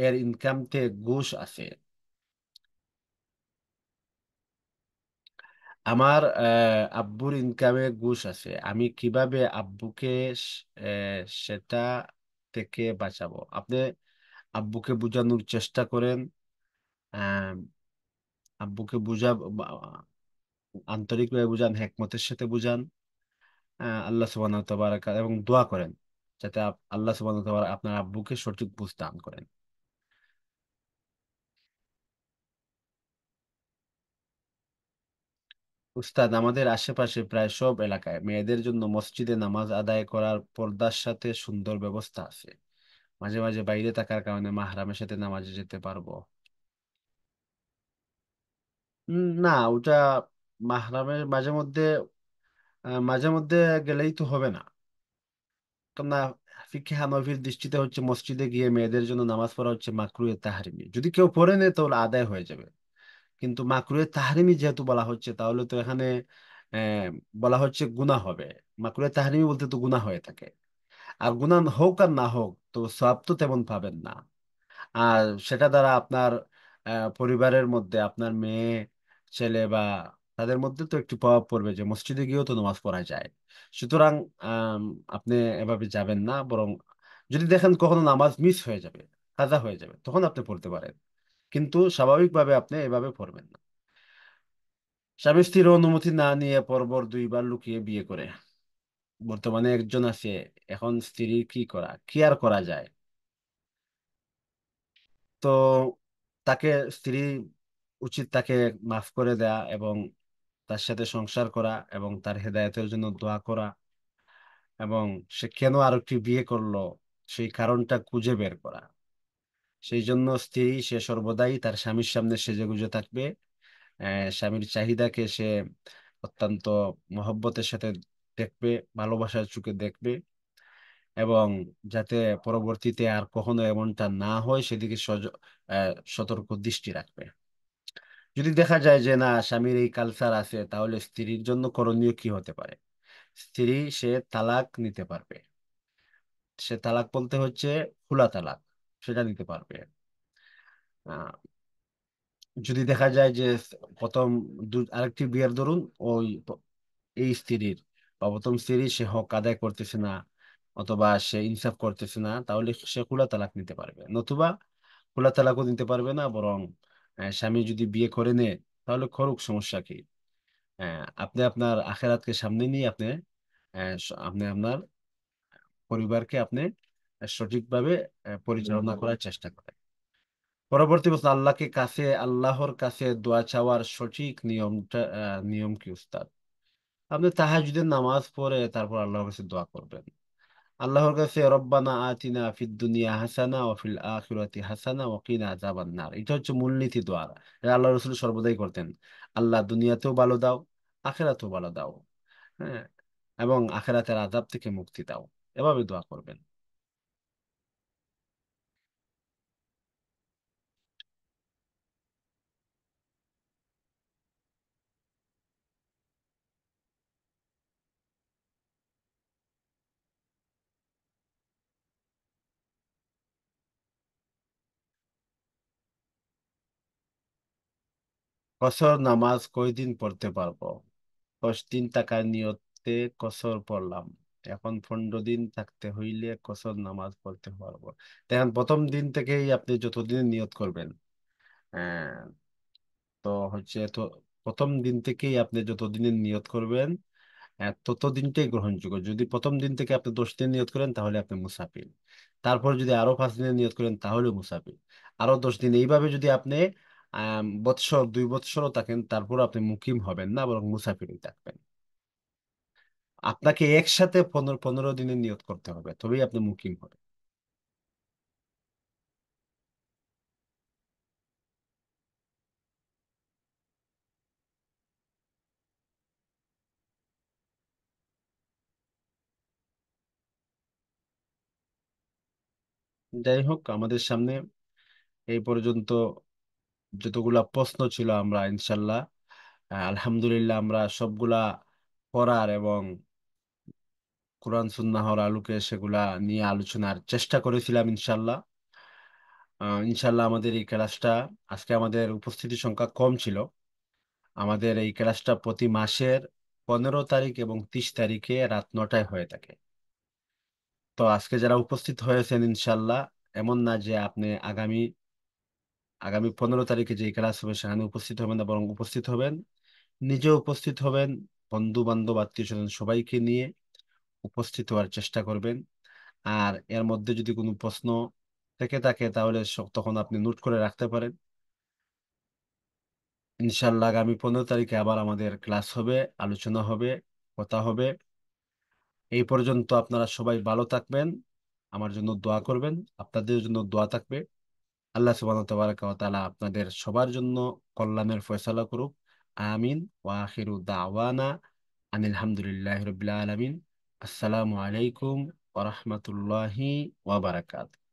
Speaker 2: এর ইনকামতে ঘুষ আছে, আমার আব্বুর ইনকামে ঘুষ আছে, আমি কিভাবে আব্বুকে সেটা থেকে বাঁচাবো? আপনি আব্বুকে বোঝানোর চেষ্টা করেন। আহ, আব্বুকে আন্তরিকভাবে বুঝান, হেকমতের সাথে বুঝান। আল্লাহ সুবহানাহু ওয়া তাআলা এবং দোয়া করেন যাতে আল্লাহ সুবহানাহু ওয়া তাআলা আপনার আব্বুকে সঠিক বুঝ দান করেন। উস্তাদ, আমাদের আশেপাশে প্রায় সব এলাকায় মেয়েদের জন্য মসজিদে নামাজ আদায় করার পর্দার সাথে সুন্দর ব্যবস্থা আছে। মাঝে মাঝে বাইরে থাকার কারণে মাহরামের সাথে নামাজে যেতে পারবো? না, ওটা মাহরামের মাঝে মধ্যে গেলেই তো হবে না। না, ফিকহে হানাফির দৃষ্টিতে হচ্ছে মসজিদে গিয়ে মেয়েদের জন্য নামাজ পড়া হচ্ছে মাকরুহে তাহরিমি। যদি কেউ পড়ে নেয় তাহলে আদায় হয়ে যাবে। কিন্তু মাকরুহে তাহরিমি যেহেতু বলা হচ্ছে, তাহলে তো এখানে আহ, বলা হচ্ছে গুনাহ হবে। মাকরুহে তাহরিমি বলতে তো গুনাহ হয়ে থাকে। আর গুনাহ হোক আর না হোক, তো সওয়াব তো তেমন পাবেন না। আর সেটা দ্বারা আপনার পরিবারের মধ্যে আপনার মেয়ে ছেলে বা তাদের মধ্যে তো একটু প্রভাব পড়বে যে মসজিদে গিয়েও তো নামাজ পড়া যায়। সুতরাং আম, আপনি এভাবে যাবেন না, বরং যদি দেখেন কখনো নামাজ মিস হয়ে যাবে, কাজা হয়ে যাবে, তখন আপনি পড়তে পারেন। কিন্তু স্বাভাবিকভাবে আপনি এভাবে পড়বেন না। স্বামী স্ত্রীর অনুমতি না নিয়ে পরপর দুইবার লুকিয়ে বিয়ে করে বর্তমানে একজন আছে। এখন স্ত্রীর কি আর করা যায়? তো তাকে স্ত্রী উচিত তাকে মাফ করে দেয়া এবং তার সাথে সংসার করা এবং তার হেদায়েতের জন্য দোয়া করা, এবং সে কেন আরেকটি বিয়ে করলো সেই কারণটা খুঁজে বের করা। সেই জন্য সে সর্বদাই তার স্বামীর সামনে সেজেগুজে থাকবে। স্বামীর চাহিদাকে সে অত্যন্ত মহব্বতের সাথে দেখবে, ভালোবাসার চোখে দেখবে, এবং যাতে পরবর্তীতে আর কখনো এমনটা না হয় সেদিকে সতর্ক দৃষ্টি রাখবে। যদি দেখা যায় যে না, স্বামীর এই কালচার আছে, তাহলে স্ত্রীর জন্য করণীয় কি হতে পারে? স্ত্রী সে তালাক নিতে পারবে। সে তালাক বলতে হচ্ছে খোলা তালাক, সেটা নিতে পারবে। আহ, যদি দেখা যায় যে প্রথম আরেকটি বিয়ের দরুন এই স্ত্রীর বা প্রথম স্ত্রী সে হক আদায় করতেছে না, অথবা সে ইনসাফ করতেছে না, তাহলে সে খোলা তালাক নিতে পারবে। নতুবা খোলা তালাকও নিতে পারবে না, বরং স্বামী যদি বিয়ে করে নেয় তাহলে করুক, সমস্যা কি? আপনি আপনার আখেরাতকে সামনে নিয়ে আপনি আপনার পরিবারকে আপনি সঠিকভাবে পরিচালনা করার চেষ্টা করেন। পরবর্তী প্রশ্ন, আল্লাহর কাছে দোয়া চাওয়ার সঠিক নিয়ম কি উস্তাদ? আপনি তাহাজ্জুদের নামাজ পড়ে তারপর আল্লাহর কাছে দোয়া করবেন। আল্লাহর কাছে রব্বানা আতিনা ফিদ দুনিয়া হাসানা ওয়া ফিল আখিরাতি হাসানা ওয়া কিনা আযাবান নার, এটা হচ্ছে মূলনীতি দোয়া। এটা আল্লাহ রাসূল সর্বদাই করতেন। আল্লাহ দুনিয়াতেও ভালো দাও, আখিরাতেও ভালো দাও। হ্যাঁ, এবং আখিরাতের আযাব থেকে মুক্তি দাও। এভাবে দোয়া করবেন। কসর নামাজ কয়দিন পড়তে পারবো? 10 দিন থাকার নিয়তে কসর পড়লাম। এখন 15 দিন থাকতে হইলে কসর নামাজ পড়তে পারবো। দেখেন, প্রথম দিন থেকেই আপনি যতদিন নিয়ত করবেন, আহ, তো হচ্ছে তো প্রথম দিন থেকেই আপনি যতদিনের নিয়ত করবেন, ততদিনটাই গ্রহণযোগ্য। যদি প্রথম দিন থেকে আপনি 10 দিন নিয়ত করেন তাহলে আপনি মুসাফির। তারপর যদি আরো 5 দিনের নিয়ত করেন তাহলে মুসাফির। আরো 10 দিন, এইভাবে যদি আপনি 2 বৎসরও থাকেন, তারপর আপনি মুকিম হবেন না, বরং মুসাফিরই থাকবেন। আপনাকে একসাথে 15 15 দিনের নিয়ত করতে হবে, তবেই আপনি মুকিম হবেন। যাই হোক, আমাদের সামনে এই পর্যন্ত যতগুলা প্রশ্ন ছিল, আমরা ইনশাল্লাহ আলহামদুলিল্লাহ আমরা সবগুলা পড়ার এবং কোরআন সুন্নাহর আলোকে সেগুলা নিয়ে আলোচনার চেষ্টা করেছিলাম ইনশাল্লাহ। ইনশাল্লাহ আমাদের এই ক্লাসটা, আজকে আমাদের উপস্থিতি সংখ্যা কম ছিল। আমাদের এই ক্লাসটা প্রতি মাসের 15 তারিখ এবং 30 তারিখে রাত 9টায় হয়ে থাকে। তো আজকে যারা উপস্থিত হয়েছেন ইনশাল্লাহ এমন না যে আপনি আগামী আগামী 15 তারিখে যে ক্লাস হবে সেখানে উপস্থিত হবেন না, বরং উপস্থিত হবেন, নিজে উপস্থিত হবেন, বন্ধু বান্ধব আত্মীয় স্বজন সবাইকে নিয়ে উপস্থিত হওয়ার চেষ্টা করবেন। আর এর মধ্যে যদি কোনো প্রশ্ন থেকে থাকে তাহলে তখন আপনি নোট করে রাখতে পারেন। ইনশাল্লাহ আগামী 15 তারিখে আবার আমাদের ক্লাস হবে, আলোচনা হবে, কথা হবে। এই পর্যন্ত আপনারা সবাই ভালো থাকবেন, আমার জন্য দোয়া করবেন, আপনাদের জন্য দোয়া থাকবে। আল্লাহ সুবহানাহু ওয়া তাআলা আপনাদের সবার জন্য কল্যাণের ফয়সালা করুক। আমিন। ওয়া আখিরু দাওয়ানা আনিল হামদুলিল্লাহি রাব্বিল আলামিন। আসসালামু আলাইকুম ওয়া রাহমাতুল্লাহি ওয়া বারাকাতুহু।